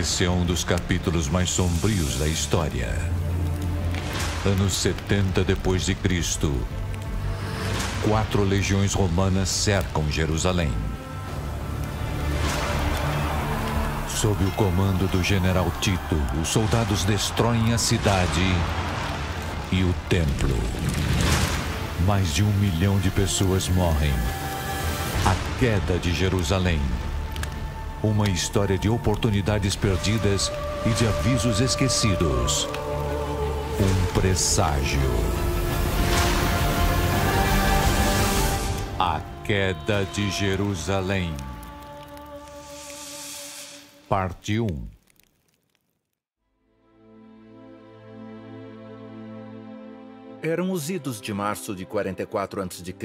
Esse é um dos capítulos mais sombrios da história. Anos 70 depois de Cristo, 4 legiões romanas cercam Jerusalém. Sob o comando do general Tito, os soldados destroem a cidade e o templo. Mais de 1 milhão de pessoas morrem. A queda de Jerusalém. Uma história de oportunidades perdidas e de avisos esquecidos. Um presságio. A queda de Jerusalém. Parte 1. Eram os idos de março de 44 a.C.,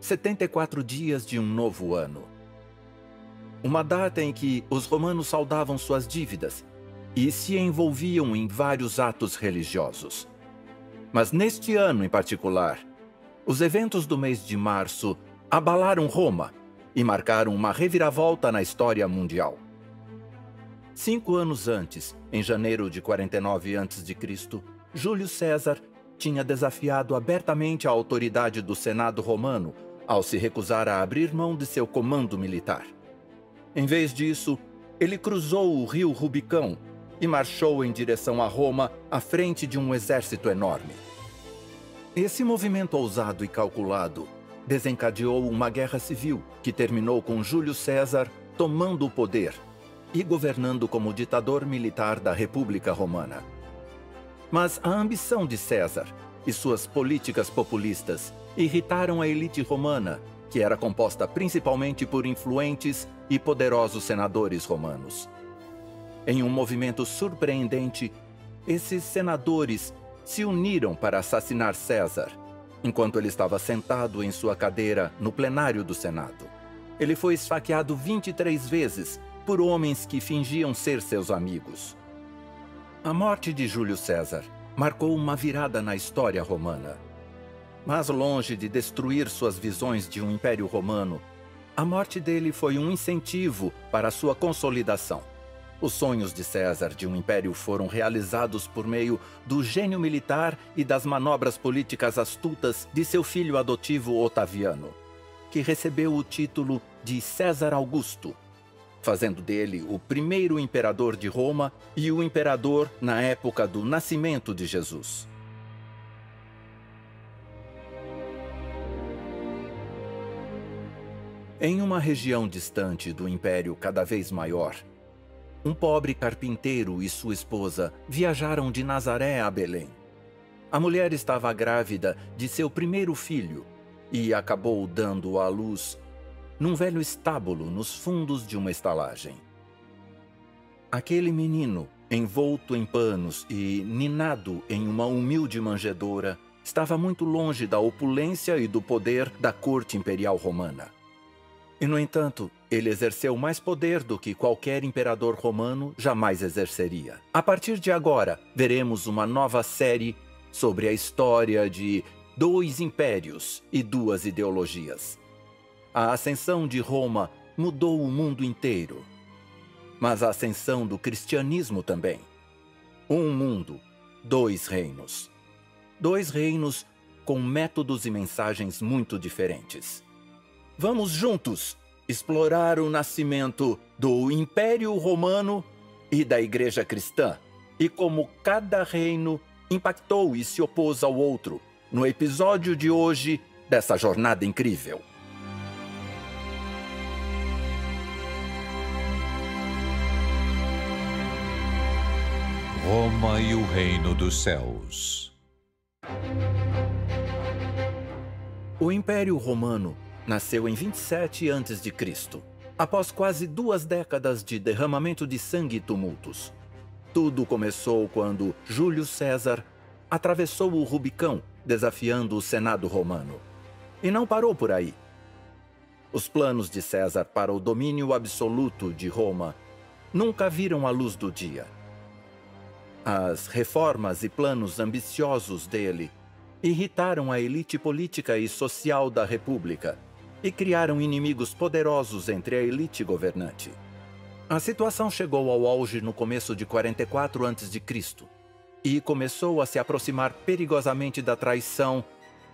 74 dias de um novo ano. Uma data em que os romanos saldavam suas dívidas e se envolviam em vários atos religiosos. Mas neste ano em particular, os eventos do mês de março abalaram Roma e marcaram uma reviravolta na história mundial. 5 anos antes, em janeiro de 49 a.C., Júlio César tinha desafiado abertamente a autoridade do Senado romano ao se recusar a abrir mão de seu comando militar. Em vez disso, ele cruzou o rio Rubicão e marchou em direção a Roma à frente de um exército enorme. Esse movimento ousado e calculado desencadeou uma guerra civil que terminou com Júlio César tomando o poder e governando como ditador militar da República Romana. Mas a ambição de César e suas políticas populistas irritaram a elite romana, que era composta principalmente por influentes e poderosos senadores romanos. Em um movimento surpreendente, esses senadores se uniram para assassinar César, enquanto ele estava sentado em sua cadeira no plenário do Senado. Ele foi esfaqueado 23 vezes por homens que fingiam ser seus amigos. A morte de Júlio César marcou uma virada na história romana. Mas longe de destruir suas visões de um império romano, a morte dele foi um incentivo para sua consolidação. Os sonhos de César de um império foram realizados por meio do gênio militar e das manobras políticas astutas de seu filho adotivo Otaviano, que recebeu o título de César Augusto, fazendo dele o primeiro imperador de Roma e o imperador na época do nascimento de Jesus. Em uma região distante do império cada vez maior, um pobre carpinteiro e sua esposa viajaram de Nazaré a Belém. A mulher estava grávida de seu primeiro filho e acabou dando-o à luz num velho estábulo nos fundos de uma estalagem. Aquele menino, envolto em panos e ninado em uma humilde manjedoura, estava muito longe da opulência e do poder da corte imperial romana. E, no entanto, ele exerceu mais poder do que qualquer imperador romano jamais exerceria. A partir de agora, veremos uma nova série sobre a história de 2 impérios e 2 ideologias. A ascensão de Roma mudou o mundo inteiro, mas a ascensão do cristianismo também. Um mundo, 2 reinos. 2 reinos com métodos e mensagens muito diferentes. Vamos juntos explorar o nascimento do Império Romano e da Igreja Cristã e como cada reino impactou e se opôs ao outro no episódio de hoje dessa jornada incrível. Roma e o Reino dos Céus. O Império Romano nasceu em 27 a.C., após quase 2 décadas de derramamento de sangue e tumultos. Tudo começou quando Júlio César atravessou o Rubicão, desafiando o Senado romano. E não parou por aí. Os planos de César para o domínio absoluto de Roma nunca viram a luz do dia. As reformas e planos ambiciosos dele irritaram a elite política e social da República e criaram inimigos poderosos entre a elite governante. A situação chegou ao auge no começo de 44 a.C. e começou a se aproximar perigosamente da traição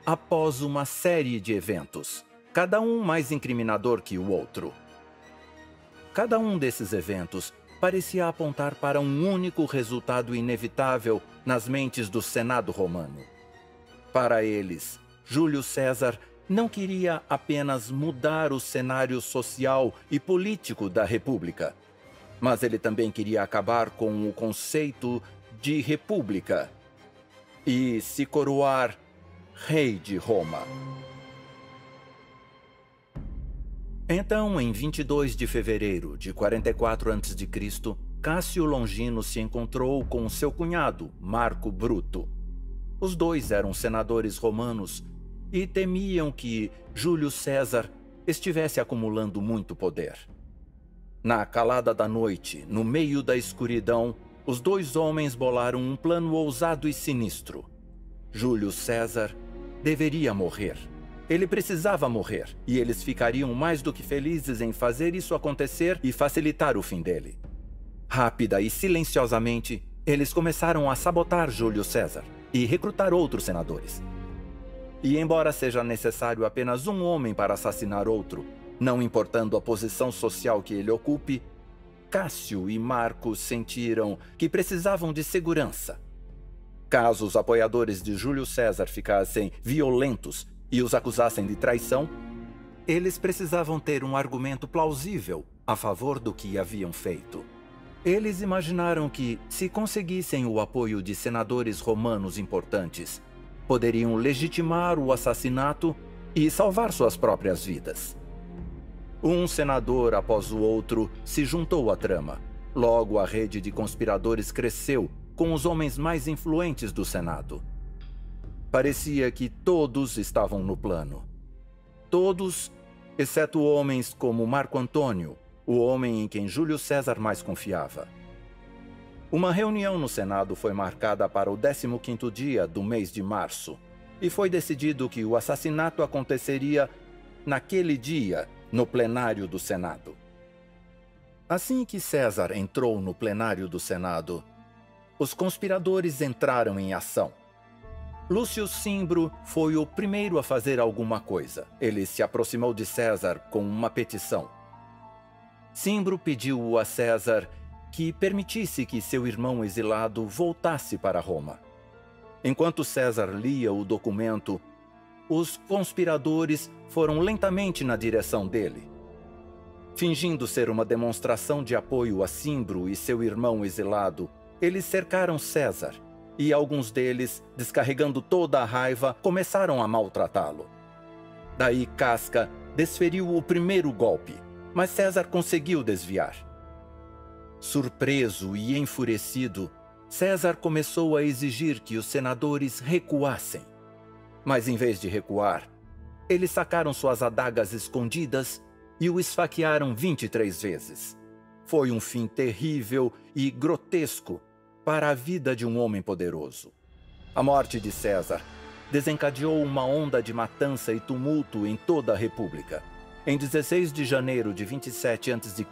após uma série de eventos, cada um mais incriminador que o outro. Cada um desses eventos parecia apontar para um único resultado inevitável nas mentes do Senado romano. Para eles, Júlio César não queria apenas mudar o cenário social e político da República, mas ele também queria acabar com o conceito de república e se coroar rei de Roma. Então, em 22 de fevereiro de 44 a.C., Cássio Longino se encontrou com seu cunhado, Marco Bruto. Os dois eram senadores romanos e temiam que Júlio César estivesse acumulando muito poder. Na calada da noite, no meio da escuridão, os dois homens bolaram um plano ousado e sinistro. Júlio César deveria morrer. Ele precisava morrer, e eles ficariam mais do que felizes em fazer isso acontecer e facilitar o fim dele. Rápida e silenciosamente, eles começaram a sabotar Júlio César e recrutar outros senadores. E embora seja necessário apenas um homem para assassinar outro, não importando a posição social que ele ocupe, Cássio e Marco sentiram que precisavam de segurança. Caso os apoiadores de Júlio César ficassem violentos e os acusassem de traição, eles precisavam ter um argumento plausível a favor do que haviam feito. Eles imaginaram que, se conseguissem o apoio de senadores romanos importantes, poderiam legitimar o assassinato e salvar suas próprias vidas. Um senador após o outro se juntou à trama. Logo, a rede de conspiradores cresceu com os homens mais influentes do Senado. Parecia que todos estavam no plano. Todos, exceto homens como Marco Antônio, o homem em quem Júlio César mais confiava. Uma reunião no Senado foi marcada para o 15º dia do mês de março, e foi decidido que o assassinato aconteceria naquele dia, no plenário do Senado. Assim que César entrou no plenário do Senado, os conspiradores entraram em ação. Lúcio Cimbro foi o primeiro a fazer alguma coisa. Ele se aproximou de César com uma petição. Cimbro pediu a César que permitisse que seu irmão exilado voltasse para Roma. Enquanto César lia o documento, os conspiradores foram lentamente na direção dele. Fingindo ser uma demonstração de apoio a Cimbro e seu irmão exilado, eles cercaram César e alguns deles, descarregando toda a raiva, começaram a maltratá-lo. Daí Casca desferiu o primeiro golpe, mas César conseguiu desviar. Surpreso e enfurecido, César começou a exigir que os senadores recuassem. Mas em vez de recuar, eles sacaram suas adagas escondidas e o esfaquearam 23 vezes. Foi um fim terrível e grotesco para a vida de um homem poderoso. A morte de César desencadeou uma onda de matança e tumulto em toda a República. Em 16 de janeiro de 27 a.C.,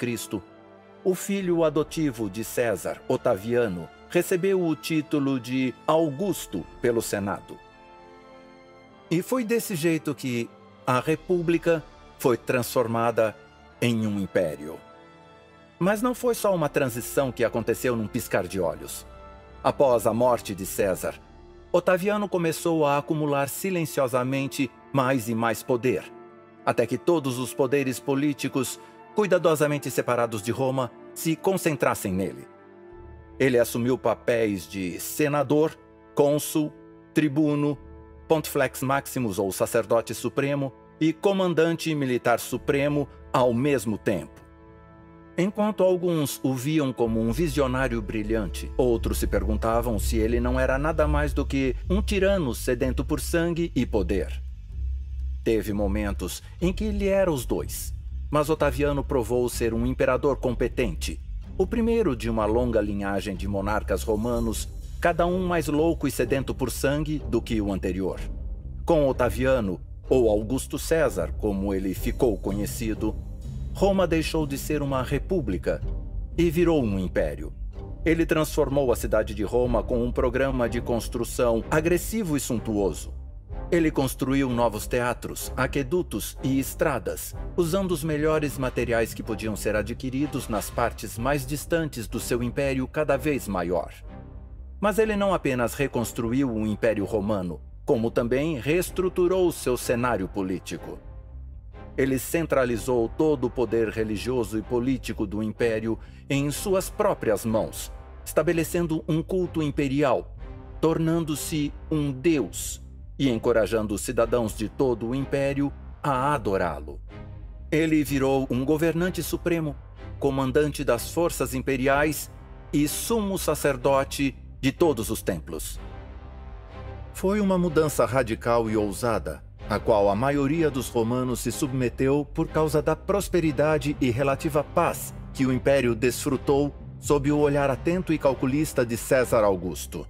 o filho adotivo de César, Otaviano, recebeu o título de Augusto pelo Senado. E foi desse jeito que a República foi transformada em um império. Mas não foi só uma transição que aconteceu num piscar de olhos. Após a morte de César, Otaviano começou a acumular silenciosamente mais e mais poder, até que todos os poderes políticos, cuidadosamente separados de Roma, se concentrassem nele. Ele assumiu papéis de senador, cônsul, tribuno, Pontifex Maximus ou sacerdote supremo e comandante militar supremo ao mesmo tempo. Enquanto alguns o viam como um visionário brilhante, outros se perguntavam se ele não era nada mais do que um tirano sedento por sangue e poder. Teve momentos em que ele era os dois, mas Otaviano provou ser um imperador competente, o primeiro de uma longa linhagem de monarcas romanos, cada um mais louco e sedento por sangue do que o anterior. Com Otaviano, ou Augusto César, como ele ficou conhecido, Roma deixou de ser uma república e virou um império. Ele transformou a cidade de Roma com um programa de construção agressivo e suntuoso. Ele construiu novos teatros, aquedutos e estradas, usando os melhores materiais que podiam ser adquiridos nas partes mais distantes do seu império cada vez maior. Mas ele não apenas reconstruiu o Império Romano, como também reestruturou seu cenário político. Ele centralizou todo o poder religioso e político do império em suas próprias mãos, estabelecendo um culto imperial, tornando-se um deus e encorajando os cidadãos de todo o império a adorá-lo. Ele virou um governante supremo, comandante das forças imperiais e sumo sacerdote de todos os templos. Foi uma mudança radical e ousada, a qual a maioria dos romanos se submeteu por causa da prosperidade e relativa paz que o império desfrutou sob o olhar atento e calculista de César Augusto.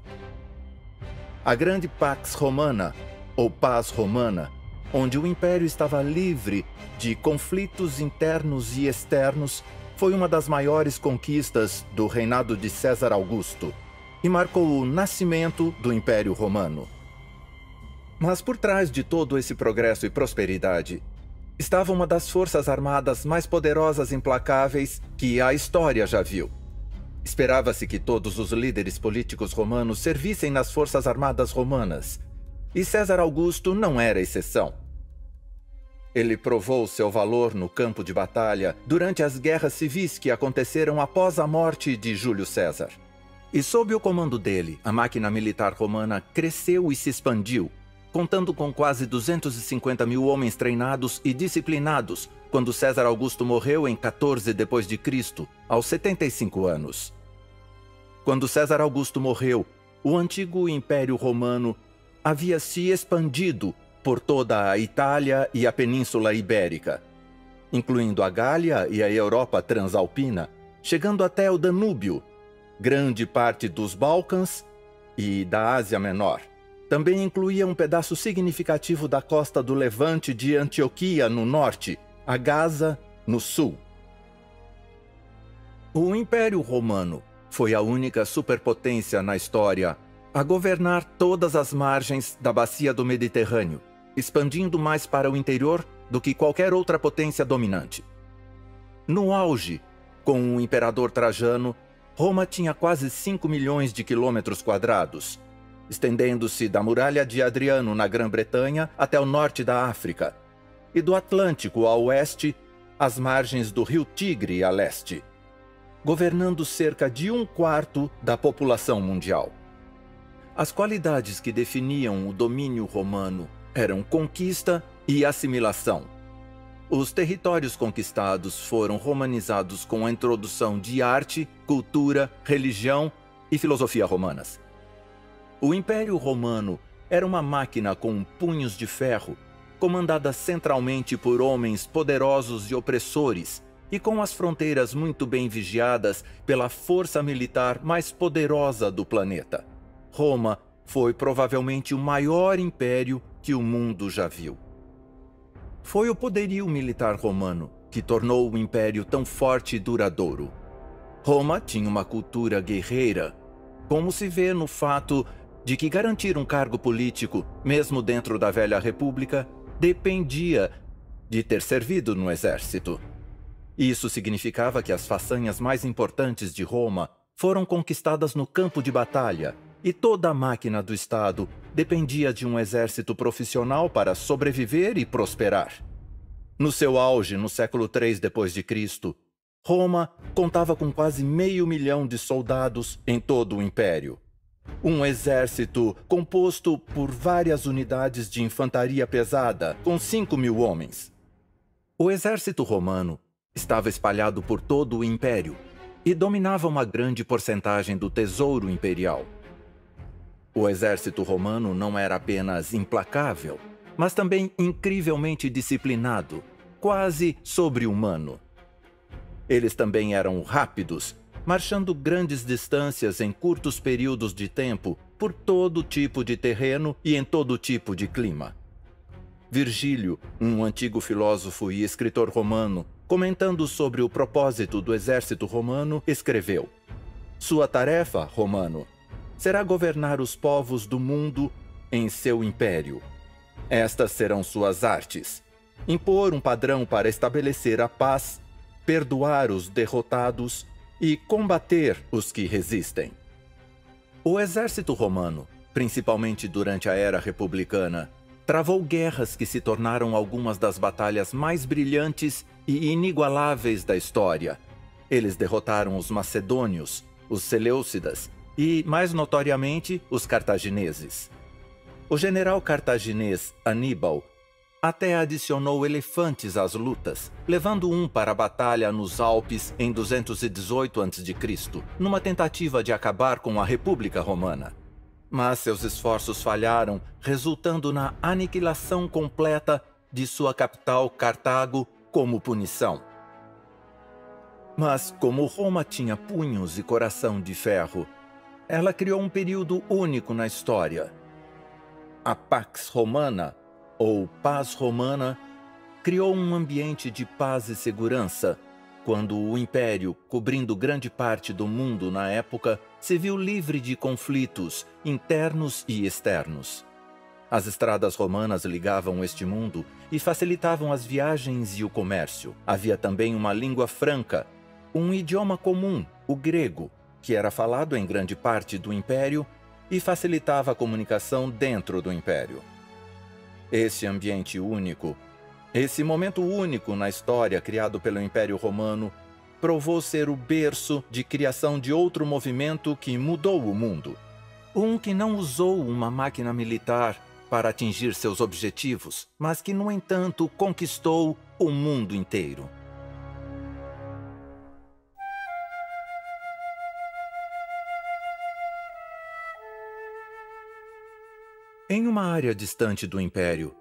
A grande Pax Romana, ou Paz Romana, onde o império estava livre de conflitos internos e externos, foi uma das maiores conquistas do reinado de César Augusto e marcou o nascimento do Império Romano. Mas por trás de todo esse progresso e prosperidade, estava uma das forças armadas mais poderosas e implacáveis que a história já viu. Esperava-se que todos os líderes políticos romanos servissem nas forças armadas romanas, e César Augusto não era exceção. Ele provou seu valor no campo de batalha durante as guerras civis que aconteceram após a morte de Júlio César. E sob o comando dele, a máquina militar romana cresceu e se expandiu, contando com quase 250 mil homens treinados e disciplinados quando César Augusto morreu em 14 d.C., aos 75 anos. Quando César Augusto morreu, o antigo Império Romano havia se expandido por toda a Itália e a Península Ibérica, incluindo a Gália e a Europa Transalpina, chegando até o Danúbio, grande parte dos Balcãs e da Ásia Menor. Também incluía um pedaço significativo da costa do Levante de Antioquia, no norte, a Gaza, no sul. O Império Romano foi a única superpotência na história a governar todas as margens da bacia do Mediterrâneo, expandindo mais para o interior do que qualquer outra potência dominante. No auge, com o imperador Trajano, Roma tinha quase 5 milhões de quilômetros quadrados, estendendo-se da muralha de Adriano na Grã-Bretanha até o norte da África, e do Atlântico a oeste, às margens do rio Tigre a leste, governando cerca de 1/4 da população mundial. As qualidades que definiam o domínio romano eram conquista e assimilação. Os territórios conquistados foram romanizados com a introdução de arte, cultura, religião e filosofia romanas. O Império Romano era uma máquina com punhos de ferro, comandada centralmente por homens poderosos e opressores, e com as fronteiras muito bem vigiadas pela força militar mais poderosa do planeta. Roma foi provavelmente o maior império que o mundo já viu. Foi o poderio militar romano que tornou o império tão forte e duradouro. Roma tinha uma cultura guerreira, como se vê no fato de que garantir um cargo político, mesmo dentro da velha república, dependia de ter servido no exército. Isso significava que as façanhas mais importantes de Roma foram conquistadas no campo de batalha, e toda a máquina do Estado dependia de um exército profissional para sobreviver e prosperar. No seu auge, no século III d.C., Roma contava com quase 500 mil de soldados em todo o império. Um exército composto por várias unidades de infantaria pesada, com 5 mil homens. O exército romano estava espalhado por todo o império e dominava uma grande porcentagem do tesouro imperial. O exército romano não era apenas implacável, mas também incrivelmente disciplinado, quase sobre-humano. Eles também eram rápidos, marchando grandes distâncias em curtos períodos de tempo por todo tipo de terreno e em todo tipo de clima. Virgílio, um antigo filósofo e escritor romano, comentando sobre o propósito do exército romano, escreveu: "Sua tarefa, romano, será governar os povos do mundo em seu império. Estas serão suas artes: impor um padrão para estabelecer a paz, perdoar os derrotados e combater os que resistem." O exército romano, principalmente durante a era republicana, travou guerras que se tornaram algumas das batalhas mais brilhantes e inigualáveis da história. Eles derrotaram os macedônios, os seleucidas e, mais notoriamente, os cartagineses. O general cartaginês Aníbal até adicionou elefantes às lutas, levando um para a batalha nos Alpes em 218 a.C., numa tentativa de acabar com a República Romana. Mas seus esforços falharam, resultando na aniquilação completa de sua capital, Cartago, como punição. Mas, como Roma tinha punhos e coração de ferro, ela criou um período único na história. A Pax Romana, ou Paz Romana, criou um ambiente de paz e segurança, quando o Império, cobrindo grande parte do mundo na época, se viu livre de conflitos internos e externos. As estradas romanas ligavam este mundo e facilitavam as viagens e o comércio. Havia também uma língua franca, um idioma comum, o grego, que era falado em grande parte do Império e facilitava a comunicação dentro do Império. Esse ambiente único, esse momento único na história criado pelo Império Romano, provou ser o berço de criação de outro movimento que mudou o mundo. Um que não usou uma máquina militar para atingir seus objetivos, mas que, no entanto, conquistou o mundo inteiro. Em uma área distante do Império,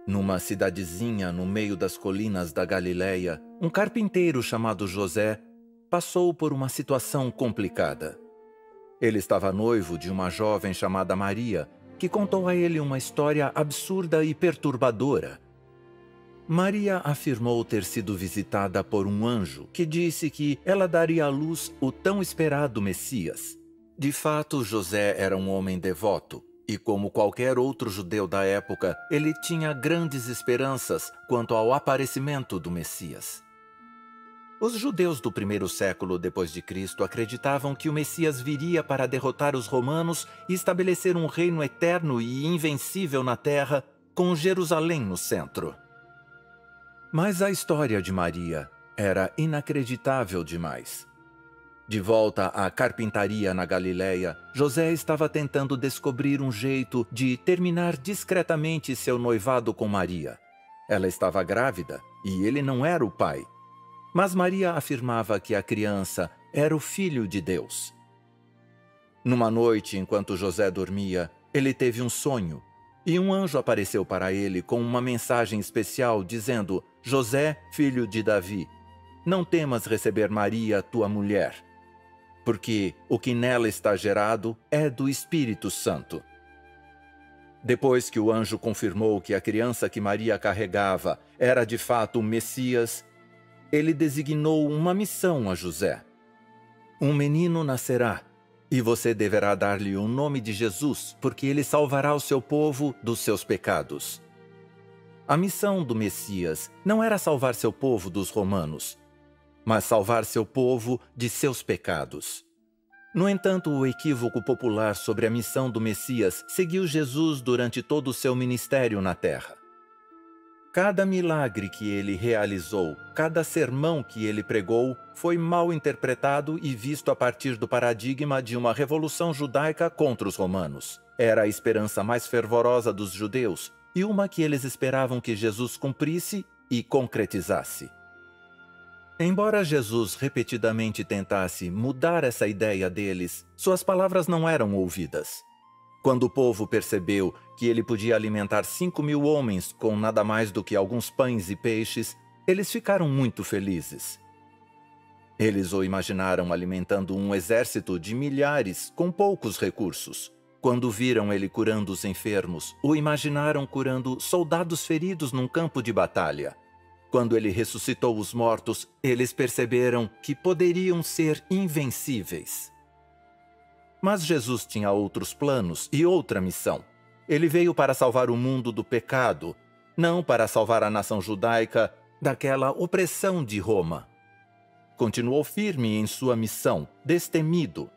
numa cidadezinha no meio das colinas da Galileia, um carpinteiro chamado José passou por uma situação complicada. Ele estava noivo de uma jovem chamada Maria, que contou a ele uma história absurda e perturbadora. Maria afirmou ter sido visitada por um anjo que disse que ela daria à luz o tão esperado Messias. De fato, José era um homem devoto. E como qualquer outro judeu da época, ele tinha grandes esperanças quanto ao aparecimento do Messias. Os judeus do primeiro século depois de Cristo acreditavam que o Messias viria para derrotar os romanos e estabelecer um reino eterno e invencível na terra, com Jerusalém no centro. Mas a história de Maria era inacreditável demais. De volta à carpintaria na Galileia, José estava tentando descobrir um jeito de terminar discretamente seu noivado com Maria. Ela estava grávida e ele não era o pai. Mas Maria afirmava que a criança era o Filho de Deus. Numa noite, enquanto José dormia, ele teve um sonho, e um anjo apareceu para ele com uma mensagem especial dizendo: "José, filho de Davi, não temas receber Maria, tua mulher, porque o que nela está gerado é do Espírito Santo." Depois que o anjo confirmou que a criança que Maria carregava era de fato o Messias, ele designou uma missão a José. "Um menino nascerá, e você deverá dar-lhe o nome de Jesus, porque ele salvará o seu povo dos seus pecados." A missão do Messias não era salvar seu povo dos romanos, mas salvar seu povo de seus pecados. No entanto, o equívoco popular sobre a missão do Messias seguiu Jesus durante todo o seu ministério na terra. Cada milagre que ele realizou, cada sermão que ele pregou, foi mal interpretado e visto a partir do paradigma de uma revolução judaica contra os romanos. Era a esperança mais fervorosa dos judeus e uma que eles esperavam que Jesus cumprisse e concretizasse. Embora Jesus repetidamente tentasse mudar essa ideia deles, suas palavras não eram ouvidas. Quando o povo percebeu que ele podia alimentar 5.000 homens com nada mais do que alguns pães e peixes, eles ficaram muito felizes. Eles o imaginaram alimentando um exército de milhares com poucos recursos. Quando viram ele curando os enfermos, o imaginaram curando soldados feridos num campo de batalha. Quando ele ressuscitou os mortos, eles perceberam que poderiam ser invencíveis. Mas Jesus tinha outros planos e outra missão. Ele veio para salvar o mundo do pecado, não para salvar a nação judaica daquela opressão de Roma. Continuou firme em sua missão, destemido.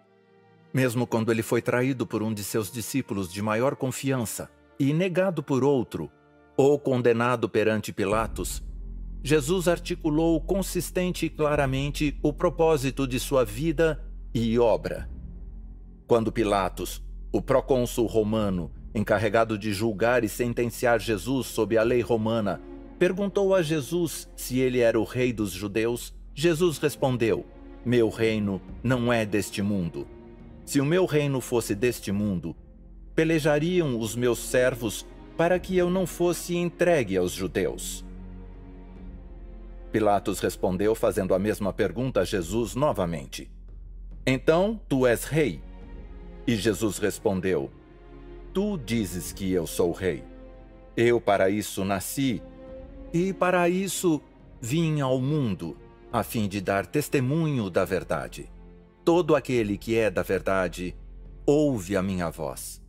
Mesmo quando ele foi traído por um de seus discípulos de maior confiança e negado por outro, ou condenado perante Pilatos, Jesus articulou consistente e claramente o propósito de sua vida e obra. Quando Pilatos, o procônsul romano, encarregado de julgar e sentenciar Jesus sob a lei romana, perguntou a Jesus se ele era o rei dos judeus, Jesus respondeu: "Meu reino não é deste mundo. Se o meu reino fosse deste mundo, pelejariam os meus servos para que eu não fosse entregue aos judeus." Pilatos respondeu fazendo a mesma pergunta a Jesus novamente: "Então, tu és rei?" E Jesus respondeu: "Tu dizes que eu sou rei. Eu para isso nasci, e para isso vim ao mundo, a fim de dar testemunho da verdade. Todo aquele que é da verdade, ouve a minha voz."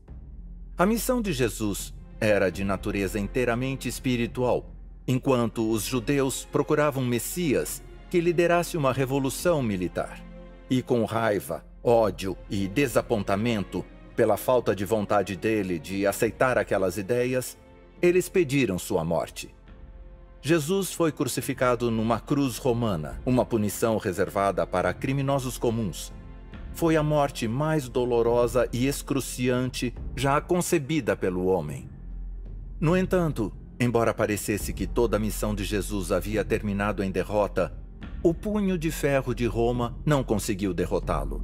A missão de Jesus era de natureza inteiramente espiritual, enquanto os judeus procuravam um Messias que liderasse uma revolução militar. E com raiva, ódio e desapontamento pela falta de vontade dele de aceitar aquelas ideias, eles pediram sua morte. Jesus foi crucificado numa cruz romana, uma punição reservada para criminosos comuns. Foi a morte mais dolorosa e excruciante já concebida pelo homem. No entanto, embora parecesse que toda a missão de Jesus havia terminado em derrota, o punho de ferro de Roma não conseguiu derrotá-lo.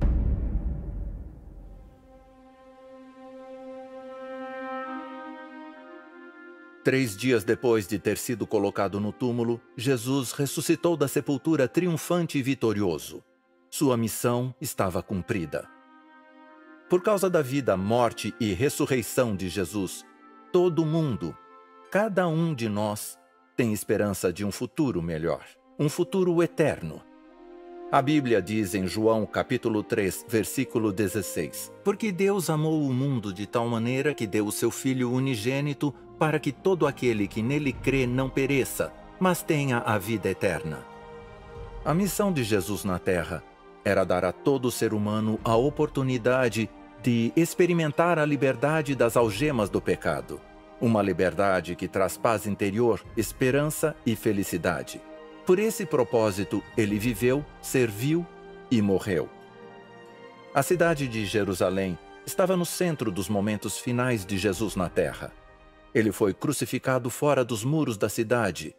Três dias depois de ter sido colocado no túmulo, Jesus ressuscitou da sepultura triunfante e vitorioso. Sua missão estava cumprida. Por causa da vida, morte e ressurreição de Jesus, todo mundo, cada um de nós, tem esperança de um futuro melhor, um futuro eterno. A Bíblia diz em João capítulo 3, versículo 16: "Porque Deus amou o mundo de tal maneira que deu o seu Filho unigênito para que todo aquele que nele crê não pereça, mas tenha a vida eterna." A missão de Jesus na Terra era dar a todo ser humano a oportunidade de experimentar a liberdade das algemas do pecado. Uma liberdade que traz paz interior, esperança e felicidade. Por esse propósito, ele viveu, serviu e morreu. A cidade de Jerusalém estava no centro dos momentos finais de Jesus na Terra. Ele foi crucificado fora dos muros da cidade,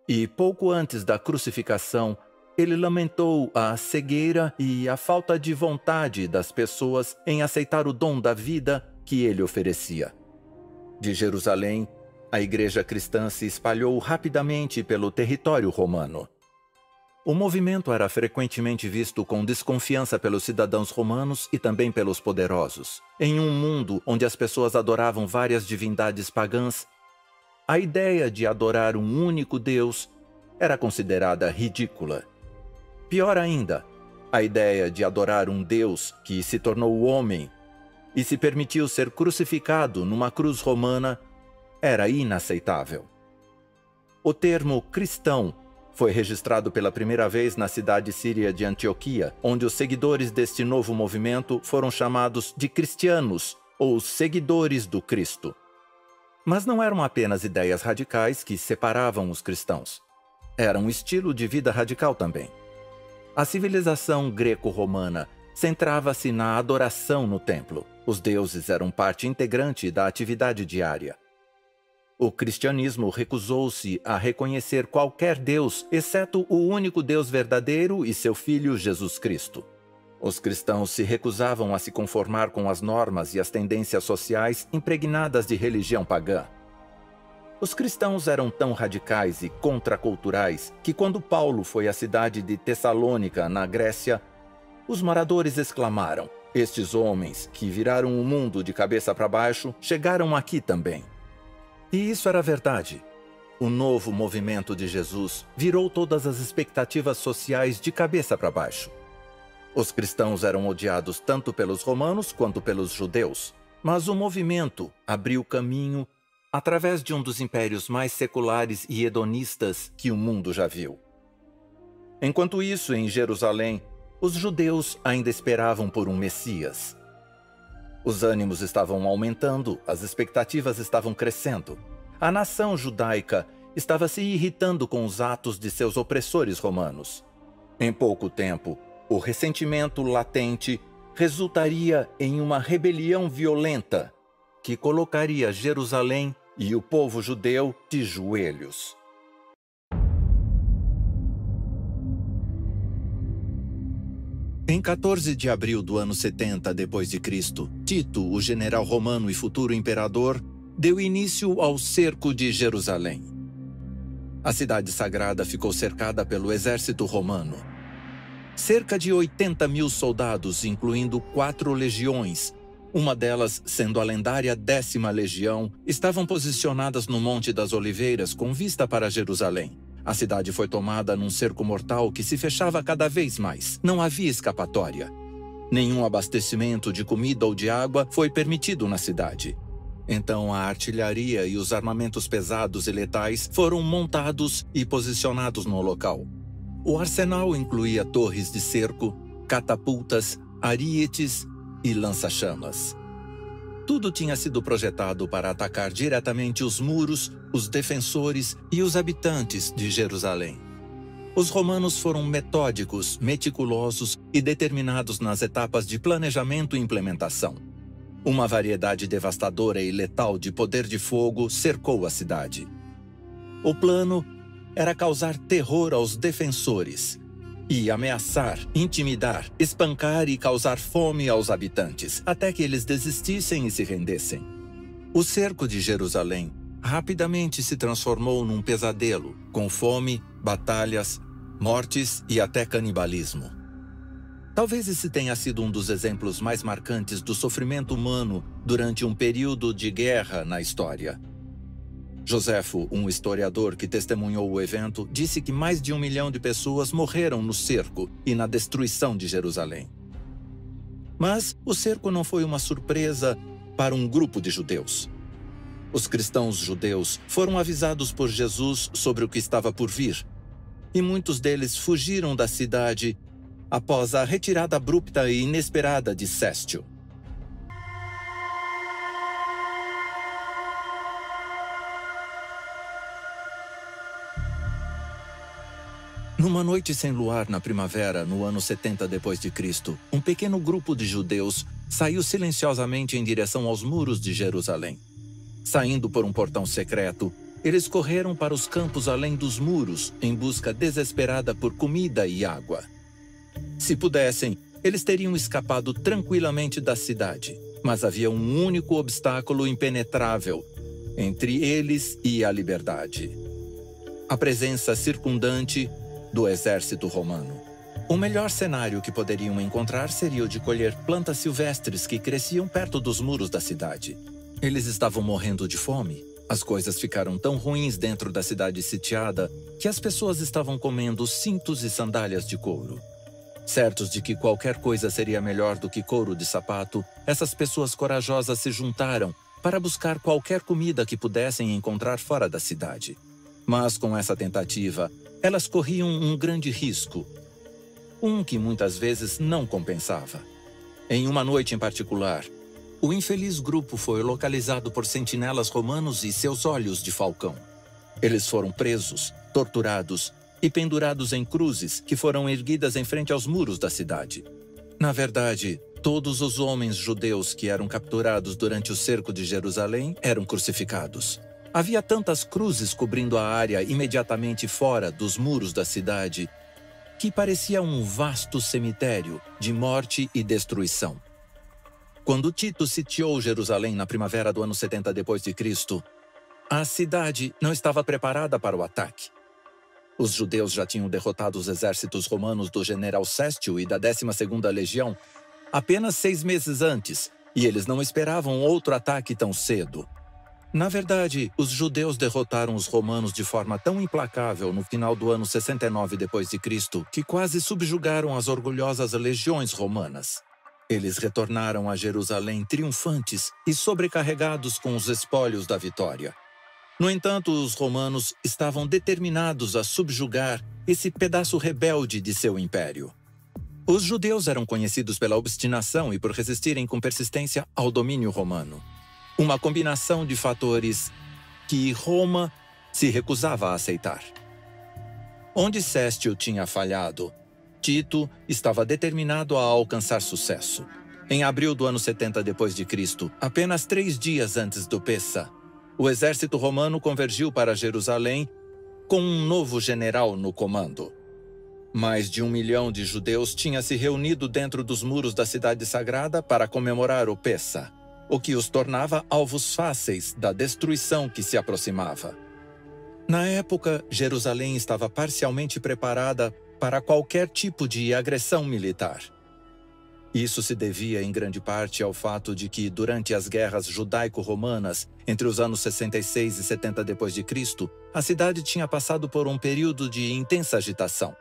e pouco antes da crucificação, ele lamentou a cegueira e a falta de vontade das pessoas em aceitar o dom da vida que ele oferecia. De Jerusalém, a igreja cristã se espalhou rapidamente pelo território romano. O movimento era frequentemente visto com desconfiança pelos cidadãos romanos e também pelos poderosos. Em um mundo onde as pessoas adoravam várias divindades pagãs, a ideia de adorar um único Deus era considerada ridícula. Pior ainda, a ideia de adorar um Deus que se tornou homem e se permitiu ser crucificado numa cruz romana era inaceitável. O termo cristão foi registrado pela primeira vez na cidade síria de Antioquia, onde os seguidores deste novo movimento foram chamados de cristianos ou seguidores do Cristo. Mas não eram apenas ideias radicais que separavam os cristãos. Era um estilo de vida radical também. A civilização greco-romana centrava-se na adoração no templo. Os deuses eram parte integrante da atividade diária. O cristianismo recusou-se a reconhecer qualquer Deus, exceto o único Deus verdadeiro e seu Filho Jesus Cristo. Os cristãos se recusavam a se conformar com as normas e as tendências sociais impregnadas de religião pagã. Os cristãos eram tão radicais e contraculturais que quando Paulo foi à cidade de Tessalônica, na Grécia, os moradores exclamaram: "Estes homens, que viraram o mundo de cabeça para baixo, chegaram aqui também." E isso era verdade. O novo movimento de Jesus virou todas as expectativas sociais de cabeça para baixo. Os cristãos eram odiados tanto pelos romanos quanto pelos judeus, mas o movimento abriu caminho através de um dos impérios mais seculares e hedonistas que o mundo já viu. Enquanto isso, em Jerusalém, os judeus ainda esperavam por um Messias. Os ânimos estavam aumentando, as expectativas estavam crescendo. A nação judaica estava se irritando com os atos de seus opressores romanos. Em pouco tempo, o ressentimento latente resultaria em uma rebelião violenta que colocaria Jerusalém e o povo judeu de joelhos. Em 14 de abril do ano 70 d.C., Tito, o general romano e futuro imperador, deu início ao cerco de Jerusalém. A cidade sagrada ficou cercada pelo exército romano. Cerca de 80.000 soldados, incluindo 4 legiões, uma delas sendo a lendária 10ª Legião, estavam posicionadas no Monte das Oliveiras com vista para Jerusalém. A cidade foi tomada num cerco mortal que se fechava cada vez mais. Não havia escapatória. Nenhum abastecimento de comida ou de água foi permitido na cidade. Então a artilharia e os armamentos pesados e letais foram montados e posicionados no local. O arsenal incluía torres de cerco, catapultas, arietes e lança-chamas. Tudo tinha sido projetado para atacar diretamente os muros, os defensores e os habitantes de Jerusalém. Os romanos foram metódicos, meticulosos e determinados nas etapas de planejamento e implementação. Uma variedade devastadora e letal de poder de fogo cercou a cidade. O plano era causar terror aos defensores e ameaçar, intimidar, espancar e causar fome aos habitantes, até que eles desistissem e se rendessem. O cerco de Jerusalém rapidamente se transformou num pesadelo, com fome, batalhas, mortes e até canibalismo. Talvez esse tenha sido um dos exemplos mais marcantes do sofrimento humano durante um período de guerra na história. Joséfo, um historiador que testemunhou o evento, disse que mais de 1 milhão de pessoas morreram no cerco e na destruição de Jerusalém. Mas o cerco não foi uma surpresa para um grupo de judeus. Os cristãos judeus foram avisados por Jesus sobre o que estava por vir, e muitos deles fugiram da cidade após a retirada abrupta e inesperada de Céstio. Numa noite sem luar na primavera, no ano 70 d.C., um pequeno grupo de judeus saiu silenciosamente em direção aos muros de Jerusalém. Saindo por um portão secreto, eles correram para os campos além dos muros, em busca desesperada por comida e água. Se pudessem, eles teriam escapado tranquilamente da cidade, mas havia um único obstáculo impenetrável entre eles e a liberdade: a presença circundante do exército romano. O melhor cenário que poderiam encontrar seria o de colher plantas silvestres que cresciam perto dos muros da cidade. Eles estavam morrendo de fome. As coisas ficaram tão ruins dentro da cidade sitiada que as pessoas estavam comendo cintos e sandálias de couro. Certos de que qualquer coisa seria melhor do que couro de sapato, essas pessoas corajosas se juntaram para buscar qualquer comida que pudessem encontrar fora da cidade. Mas com essa tentativa, elas corriam um grande risco, um que muitas vezes não compensava. Em uma noite em particular, o infeliz grupo foi localizado por sentinelas romanos e seus olhos de falcão. Eles foram presos, torturados e pendurados em cruzes que foram erguidas em frente aos muros da cidade. Na verdade, todos os homens judeus que eram capturados durante o cerco de Jerusalém eram crucificados. Havia tantas cruzes cobrindo a área imediatamente fora dos muros da cidade que parecia um vasto cemitério de morte e destruição. Quando Tito sitiou Jerusalém na primavera do ano 70 d.C., a cidade não estava preparada para o ataque. Os judeus já tinham derrotado os exércitos romanos do general Céstio e da 12ª Legião apenas 6 meses antes, e eles não esperavam outro ataque tão cedo. Na verdade, os judeus derrotaram os romanos de forma tão implacável no final do ano 69 d.C. que quase subjugaram as orgulhosas legiões romanas. Eles retornaram a Jerusalém triunfantes e sobrecarregados com os espólios da vitória. No entanto, os romanos estavam determinados a subjugar esse pedaço rebelde de seu império. Os judeus eram conhecidos pela obstinação e por resistirem com persistência ao domínio romano. Uma combinação de fatores que Roma se recusava a aceitar. Onde Séstio tinha falhado, Tito estava determinado a alcançar sucesso. Em abril do ano 70 d.C., apenas 3 dias antes do Pessa, o exército romano convergiu para Jerusalém com um novo general no comando. Mais de 1 milhão de judeus tinha se reunido dentro dos muros da cidade sagrada para comemorar o Pessa, o que os tornava alvos fáceis da destruição que se aproximava. Na época, Jerusalém estava parcialmente preparada para qualquer tipo de agressão militar. Isso se devia em grande parte ao fato de que, durante as guerras judaico-romanas, entre os anos 66 e 70 d.C., a cidade tinha passado por um período de intensa agitação.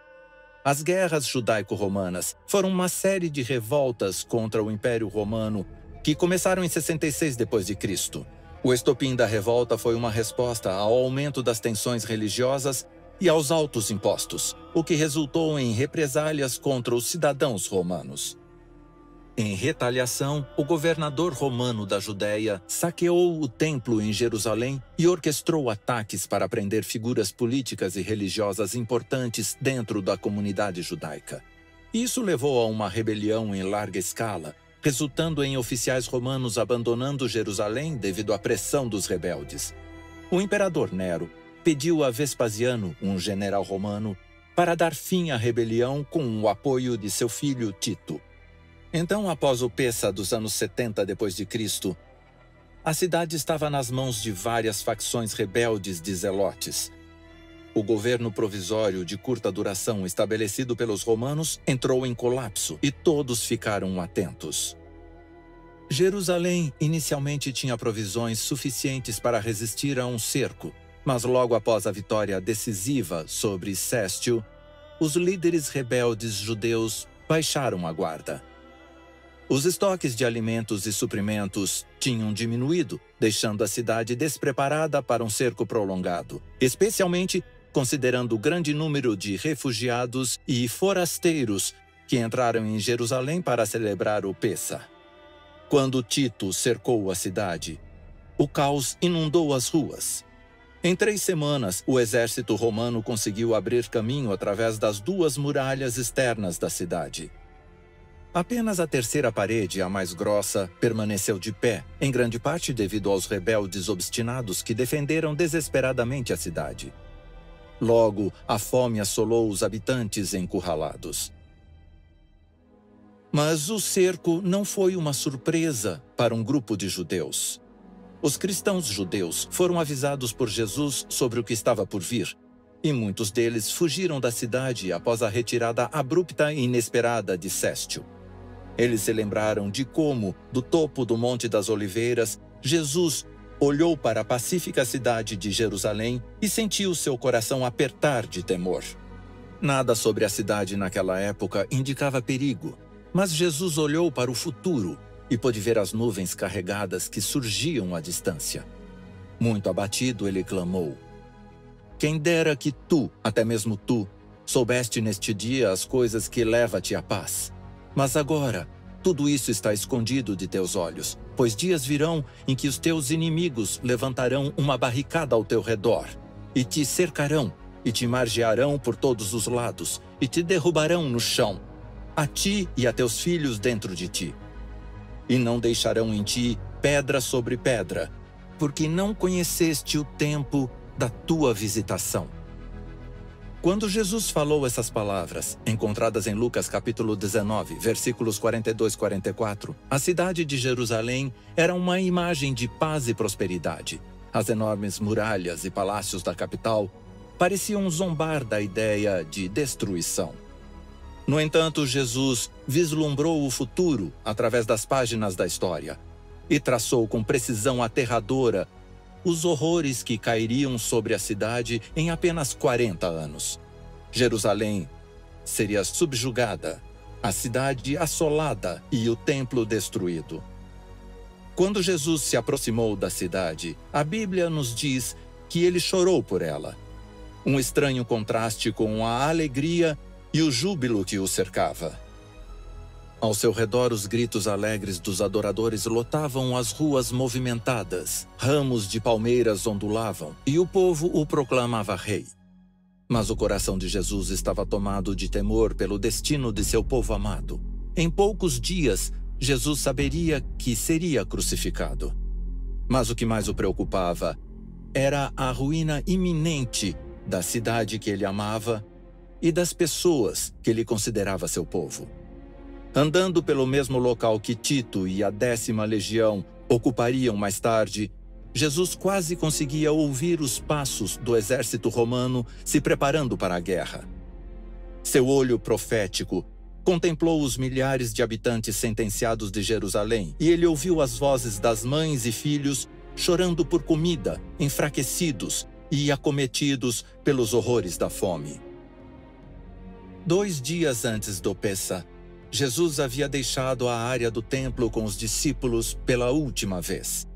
As guerras judaico-romanas foram uma série de revoltas contra o Império Romano que começaram em 66 d.C. O estopim da revolta foi uma resposta ao aumento das tensões religiosas e aos altos impostos, o que resultou em represálias contra os cidadãos romanos. Em retaliação, o governador romano da Judéia saqueou o templo em Jerusalém e orquestrou ataques para prender figuras políticas e religiosas importantes dentro da comunidade judaica. Isso levou a uma rebelião em larga escala, resultando em oficiais romanos abandonando Jerusalém devido à pressão dos rebeldes. O imperador Nero pediu a Vespasiano, um general romano, para dar fim à rebelião com o apoio de seu filho Tito. Então, após o Pessa dos anos 70 d.C., a cidade estava nas mãos de várias facções rebeldes de zelotes. O governo provisório de curta duração estabelecido pelos romanos entrou em colapso e todos ficaram atentos. Jerusalém inicialmente tinha provisões suficientes para resistir a um cerco, mas logo após a vitória decisiva sobre Séstio, os líderes rebeldes judeus baixaram a guarda. Os estoques de alimentos e suprimentos tinham diminuído, deixando a cidade despreparada para um cerco prolongado, especialmente considerando o grande número de refugiados e forasteiros que entraram em Jerusalém para celebrar o Pessa. Quando Tito cercou a cidade, o caos inundou as ruas. Em 3 semanas, o exército romano conseguiu abrir caminho através das 2 muralhas externas da cidade. Apenas a terceira parede, a mais grossa, permaneceu de pé, em grande parte devido aos rebeldes obstinados que defenderam desesperadamente a cidade. Logo, a fome assolou os habitantes encurralados. Mas o cerco não foi uma surpresa para um grupo de judeus. Os cristãos judeus foram avisados por Jesus sobre o que estava por vir, e muitos deles fugiram da cidade após a retirada abrupta e inesperada de Séstio. Eles se lembraram de como, do topo do Monte das Oliveiras, Jesus olhou para a pacífica cidade de Jerusalém e sentiu seu coração apertar de temor. Nada sobre a cidade naquela época indicava perigo, mas Jesus olhou para o futuro e pôde ver as nuvens carregadas que surgiam à distância. Muito abatido, ele clamou: "Quem dera que tu, até mesmo tu, soubeste neste dia as coisas que levam-te à paz. Mas agora, tudo isso está escondido de teus olhos, pois dias virão em que os teus inimigos levantarão uma barricada ao teu redor, e te cercarão, e te margearão por todos os lados, e te derrubarão no chão, a ti e a teus filhos dentro de ti. E não deixarão em ti pedra sobre pedra, porque não conheceste o tempo da tua visitação." Quando Jesus falou essas palavras, encontradas em Lucas capítulo 19, versículos 42 e 44, a cidade de Jerusalém era uma imagem de paz e prosperidade. As enormes muralhas e palácios da capital pareciam zombar da ideia de destruição. No entanto, Jesus vislumbrou o futuro através das páginas da história e traçou com precisão aterradora os horrores que cairiam sobre a cidade em apenas 40 anos. Jerusalém seria subjugada, a cidade assolada e o templo destruído. Quando Jesus se aproximou da cidade, a Bíblia nos diz que ele chorou por ela. Um estranho contraste com a alegria e o júbilo que o cercava. Ao seu redor, os gritos alegres dos adoradores lotavam as ruas movimentadas, ramos de palmeiras ondulavam e o povo o proclamava rei. Mas o coração de Jesus estava tomado de temor pelo destino de seu povo amado. Em poucos dias, Jesus saberia que seria crucificado. Mas o que mais o preocupava era a ruína iminente da cidade que ele amava e das pessoas que ele considerava seu povo. Andando pelo mesmo local que Tito e a 10ª Legião ocupariam mais tarde, Jesus quase conseguia ouvir os passos do exército romano se preparando para a guerra. Seu olho profético contemplou os milhares de habitantes sentenciados de Jerusalém e ele ouviu as vozes das mães e filhos chorando por comida, enfraquecidos e acometidos pelos horrores da fome. 2 dias antes do Pêssah, Jesus havia deixado a área do templo com os discípulos pela última vez.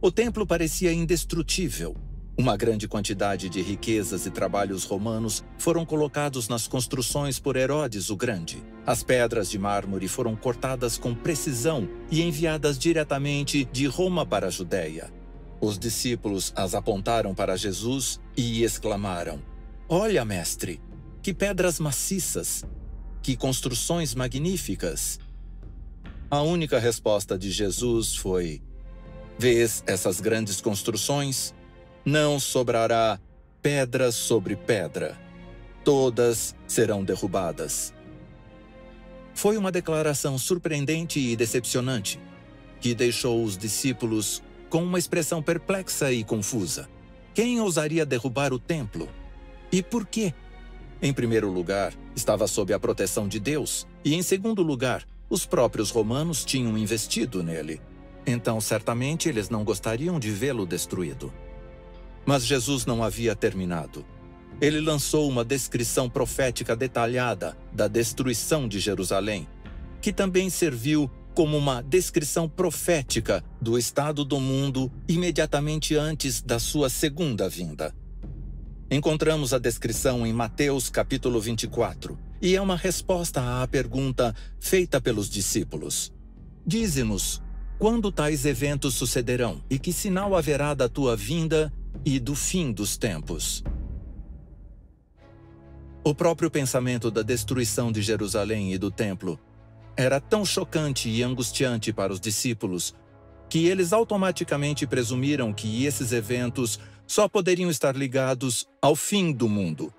O templo parecia indestrutível. Uma grande quantidade de riquezas e trabalhos romanos foram colocados nas construções por Herodes o Grande. As pedras de mármore foram cortadas com precisão e enviadas diretamente de Roma para a Judéia. Os discípulos as apontaram para Jesus e exclamaram: "Olha, mestre, que pedras maciças! Que construções magníficas!" A única resposta de Jesus foi: "Vês essas grandes construções? Não sobrará pedra sobre pedra. Todas serão derrubadas." Foi uma declaração surpreendente e decepcionante, que deixou os discípulos com uma expressão perplexa e confusa. Quem ousaria derrubar o templo? E por quê? Em primeiro lugar, estava sob a proteção de Deus, e em segundo lugar, os próprios romanos tinham investido nele. Então, certamente, eles não gostariam de vê-lo destruído. Mas Jesus não havia terminado. Ele lançou uma descrição profética detalhada da destruição de Jerusalém, que também serviu como uma descrição profética do estado do mundo imediatamente antes da sua segunda vinda. Encontramos a descrição em Mateus capítulo 24, e é uma resposta à pergunta feita pelos discípulos. Dize-nos, quando tais eventos sucederão e que sinal haverá da tua vinda e do fim dos tempos? O próprio pensamento da destruição de Jerusalém e do templo era tão chocante e angustiante para os discípulos que eles automaticamente presumiram que esses eventos só poderiam estar ligados ao fim do mundo.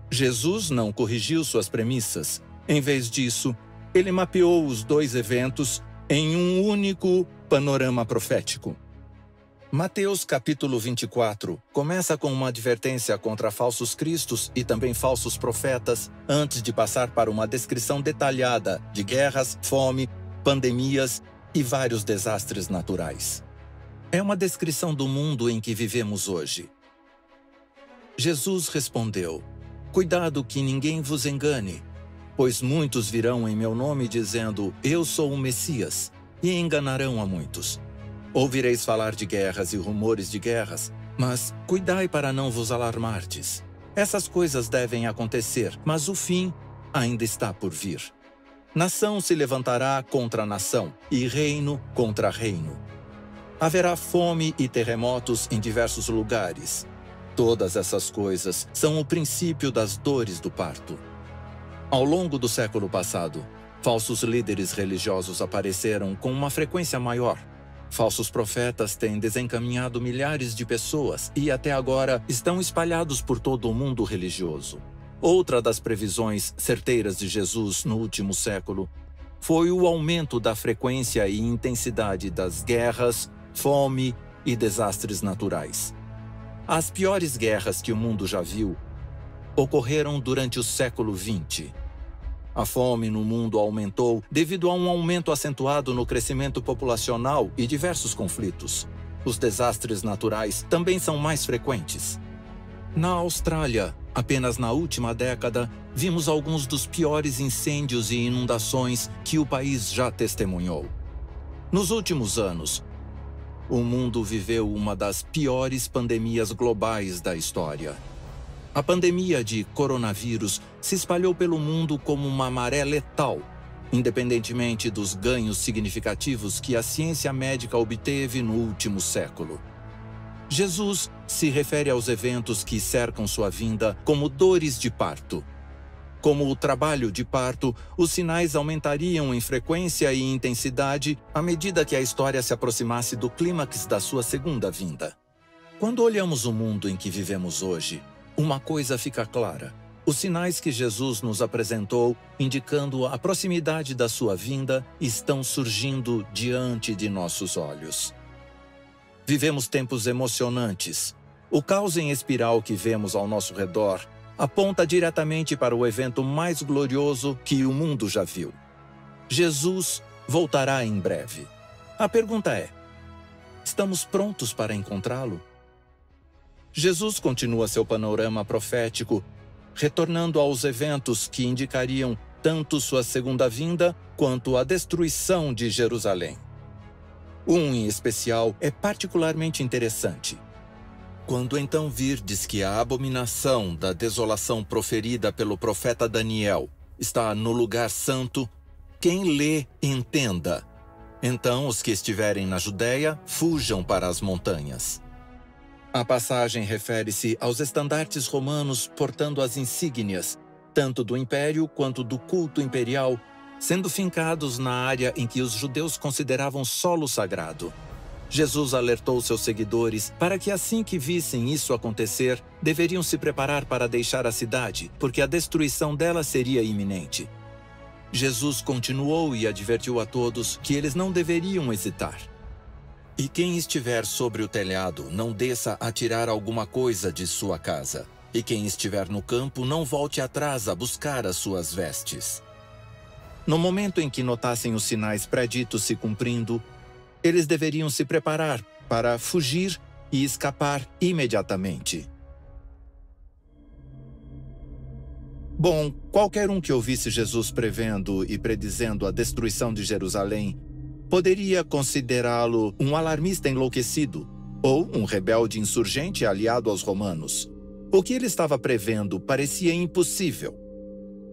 Jesus não corrigiu suas premissas. Em vez disso, ele mapeou os 2 eventos em um único panorama profético. Mateus capítulo 24 começa com uma advertência contra falsos cristos e também falsos profetas, antes de passar para uma descrição detalhada de guerras, fome, pandemias e vários desastres naturais. É uma descrição do mundo em que vivemos hoje. Jesus respondeu: "Cuidado que ninguém vos engane, pois muitos virão em meu nome dizendo, 'Eu sou o Messias', e enganarão a muitos. Ouvireis falar de guerras e rumores de guerras, mas cuidai para não vos alarmardes. Essas coisas devem acontecer, mas o fim ainda está por vir. Nação se levantará contra nação, e reino contra reino. Haverá fome e terremotos em diversos lugares. Todas essas coisas são o princípio das dores do parto." Ao longo do século passado, falsos líderes religiosos apareceram com uma frequência maior. Falsos profetas têm desencaminhado milhares de pessoas e até agora estão espalhados por todo o mundo religioso. Outra das previsões certeiras de Jesus no último século foi o aumento da frequência e intensidade das guerras, fome e desastres naturais. As piores guerras que o mundo já viu ocorreram durante o século XX. A fome no mundo aumentou devido a um aumento acentuado no crescimento populacional e diversos conflitos. Os desastres naturais também são mais frequentes. Na Austrália, apenas na última década, vimos alguns dos piores incêndios e inundações que o país já testemunhou. Nos últimos anos, o mundo viveu uma das piores pandemias globais da história. A pandemia de coronavírus se espalhou pelo mundo como uma maré letal, independentemente dos ganhos significativos que a ciência médica obteve no último século. Jesus se refere aos eventos que cercam sua vinda como dores de parto. Como o trabalho de parto, os sinais aumentariam em frequência e intensidade à medida que a história se aproximasse do clímax da sua segunda vinda. Quando olhamos o mundo em que vivemos hoje, uma coisa fica clara. Os sinais que Jesus nos apresentou, indicando a proximidade da sua vinda, estão surgindo diante de nossos olhos. Vivemos tempos emocionantes. O caos em espiral que vemos ao nosso redor aponta diretamente para o evento mais glorioso que o mundo já viu. Jesus voltará em breve. A pergunta é: estamos prontos para encontrá-lo? Jesus continua seu panorama profético, retornando aos eventos que indicariam tanto sua segunda vinda quanto a destruição de Jerusalém. Um em especial é particularmente interessante. Quando então virdes que a abominação da desolação proferida pelo profeta Daniel está no lugar santo, quem lê, entenda. Então os que estiverem na Judéia, fujam para as montanhas. A passagem refere-se aos estandartes romanos portando as insígnias, tanto do império quanto do culto imperial, sendo fincados na área em que os judeus consideravam solo sagrado. Jesus alertou seus seguidores para que assim que vissem isso acontecer, deveriam se preparar para deixar a cidade, porque a destruição dela seria iminente. Jesus continuou e advertiu a todos que eles não deveriam hesitar. E quem estiver sobre o telhado, não desça a tirar alguma coisa de sua casa. E quem estiver no campo, não volte atrás a buscar as suas vestes. No momento em que notassem os sinais preditos se cumprindo, eles deveriam se preparar para fugir e escapar imediatamente. Bom, qualquer um que ouvisse Jesus prevendo e predizendo a destruição de Jerusalém poderia considerá-lo um alarmista enlouquecido ou um rebelde insurgente aliado aos romanos. O que ele estava prevendo parecia impossível.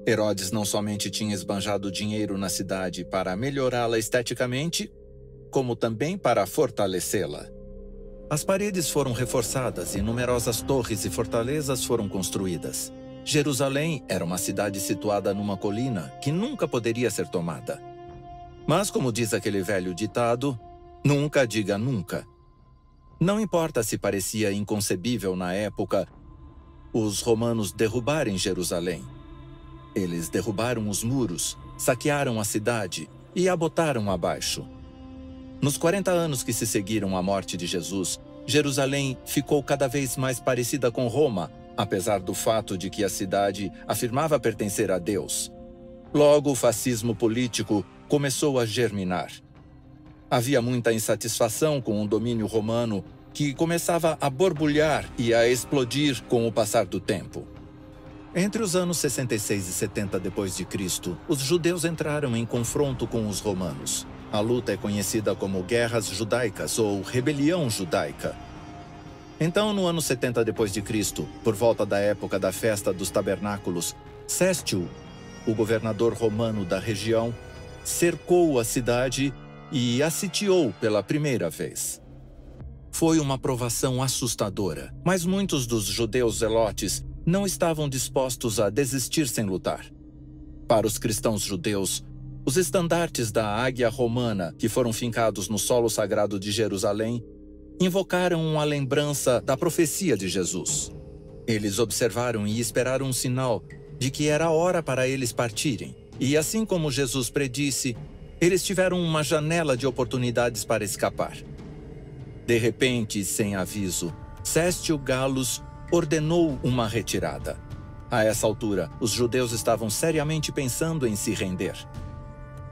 Herodes não somente tinha esbanjado dinheiro na cidade para melhorá-la esteticamente, como também para fortalecê-la. As paredes foram reforçadas e numerosas torres e fortalezas foram construídas. Jerusalém era uma cidade situada numa colina que nunca poderia ser tomada. Mas, como diz aquele velho ditado, nunca diga nunca. Não importa se parecia inconcebível na época os romanos derrubarem Jerusalém. Eles derrubaram os muros, saquearam a cidade e a botaram abaixo. Nos 40 anos que se seguiram à morte de Jesus, Jerusalém ficou cada vez mais parecida com Roma, apesar do fato de que a cidade afirmava pertencer a Deus. Logo, o fascismo político começou a germinar. Havia muita insatisfação com o domínio romano que começava a borbulhar e a explodir com o passar do tempo. Entre os anos 66 e 70 d.C., os judeus entraram em confronto com os romanos. A luta é conhecida como Guerras Judaicas ou Rebelião Judaica. Então, no ano 70 d.C., por volta da época da Festa dos Tabernáculos, Céstio, o governador romano da região, cercou a cidade e a sitiou pela primeira vez. Foi uma provação assustadora, mas muitos dos judeus zelotes não estavam dispostos a desistir sem lutar. Para os cristãos judeus, os estandartes da águia romana, que foram fincados no solo sagrado de Jerusalém, invocaram uma lembrança da profecia de Jesus. Eles observaram e esperaram um sinal de que era hora para eles partirem. E assim como Jesus predisse, eles tiveram uma janela de oportunidades para escapar. De repente, sem aviso, Céstio Gallus ordenou uma retirada. A essa altura, os judeus estavam seriamente pensando em se render.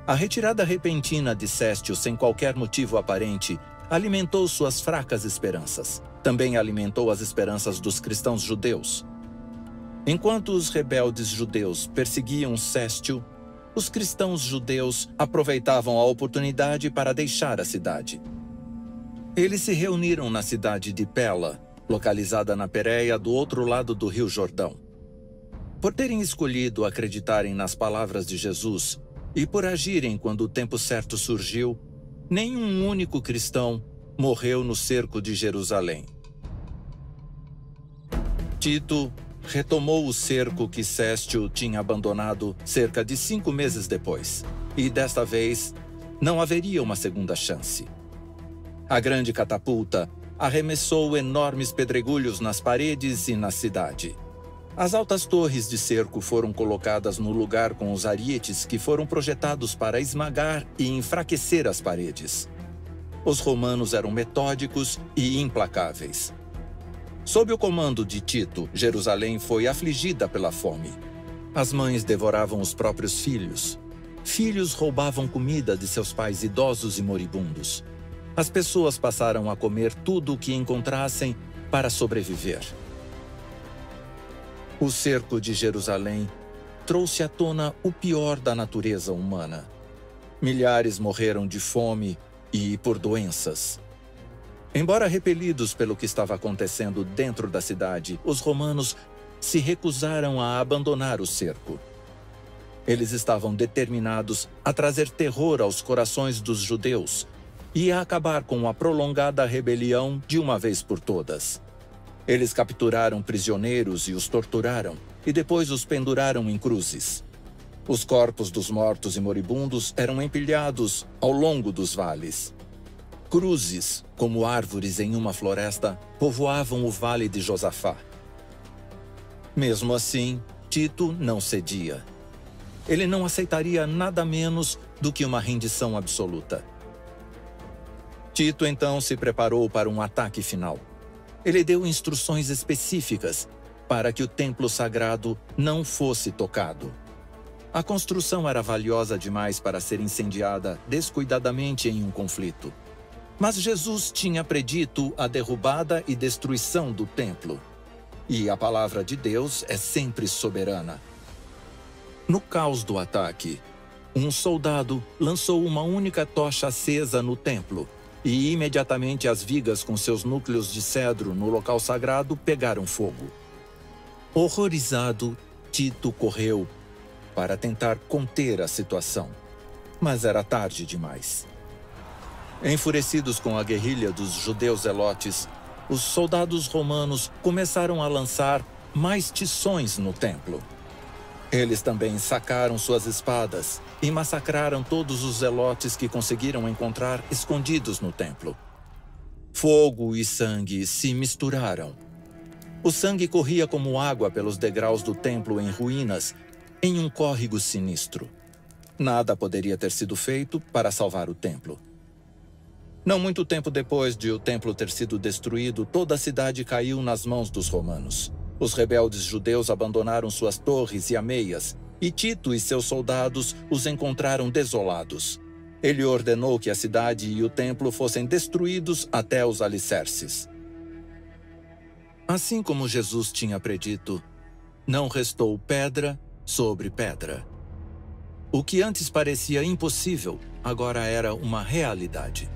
A retirada repentina de Céstio, sem qualquer motivo aparente, alimentou suas fracas esperanças. Também alimentou as esperanças dos cristãos judeus. Enquanto os rebeldes judeus perseguiam Céstio, os cristãos judeus aproveitavam a oportunidade para deixar a cidade. Eles se reuniram na cidade de Pela, localizada na Pérea do outro lado do Rio Jordão. Por terem escolhido acreditarem nas palavras de Jesus e por agirem quando o tempo certo surgiu, nenhum único cristão morreu no cerco de Jerusalém. Tito retomou o cerco que Céstio tinha abandonado cerca de 5 meses depois, e desta vez não haveria uma segunda chance. A grande catapulta arremessou enormes pedregulhos nas paredes e na cidade. As altas torres de cerco foram colocadas no lugar com os arietes que foram projetados para esmagar e enfraquecer as paredes. Os romanos eram metódicos e implacáveis. Sob o comando de Tito, Jerusalém foi afligida pela fome. As mães devoravam os próprios filhos. Filhos roubavam comida de seus pais idosos e moribundos. As pessoas passaram a comer tudo o que encontrassem para sobreviver. O cerco de Jerusalém trouxe à tona o pior da natureza humana. Milhares morreram de fome e por doenças. Embora repelidos pelo que estava acontecendo dentro da cidade, os romanos se recusaram a abandonar o cerco. Eles estavam determinados a trazer terror aos corações dos judeus e a acabar com a prolongada rebelião de uma vez por todas. Eles capturaram prisioneiros e os torturaram, e depois os penduraram em cruzes. Os corpos dos mortos e moribundos eram empilhados ao longo dos vales. Cruzes, como árvores em uma floresta, povoavam o vale de Josafá. Mesmo assim, Tito não cedia. Ele não aceitaria nada menos do que uma rendição absoluta. Tito então se preparou para um ataque final. Ele deu instruções específicas para que o templo sagrado não fosse tocado. A construção era valiosa demais para ser incendiada descuidadamente em um conflito. Mas Jesus tinha predito a derrubada e destruição do templo. E a palavra de Deus é sempre soberana. No caos do ataque, um soldado lançou uma única tocha acesa no templo, e imediatamente as vigas com seus núcleos de cedro no local sagrado pegaram fogo. Horrorizado, Tito correu para tentar conter a situação, mas era tarde demais. Enfurecidos com a guerrilha dos judeus zelotes, os soldados romanos começaram a lançar mais tições no templo. Eles também sacaram suas espadas e massacraram todos os zelotes que conseguiram encontrar escondidos no templo. Fogo e sangue se misturaram. O sangue corria como água pelos degraus do templo em ruínas, em um córrego sinistro. Nada poderia ter sido feito para salvar o templo. Não muito tempo depois de o templo ter sido destruído, toda a cidade caiu nas mãos dos romanos. Os rebeldes judeus abandonaram suas torres e ameias, e Tito e seus soldados os encontraram desolados. Ele ordenou que a cidade e o templo fossem destruídos até os alicerces. Assim como Jesus tinha predito, não restou pedra sobre pedra. O que antes parecia impossível, agora era uma realidade.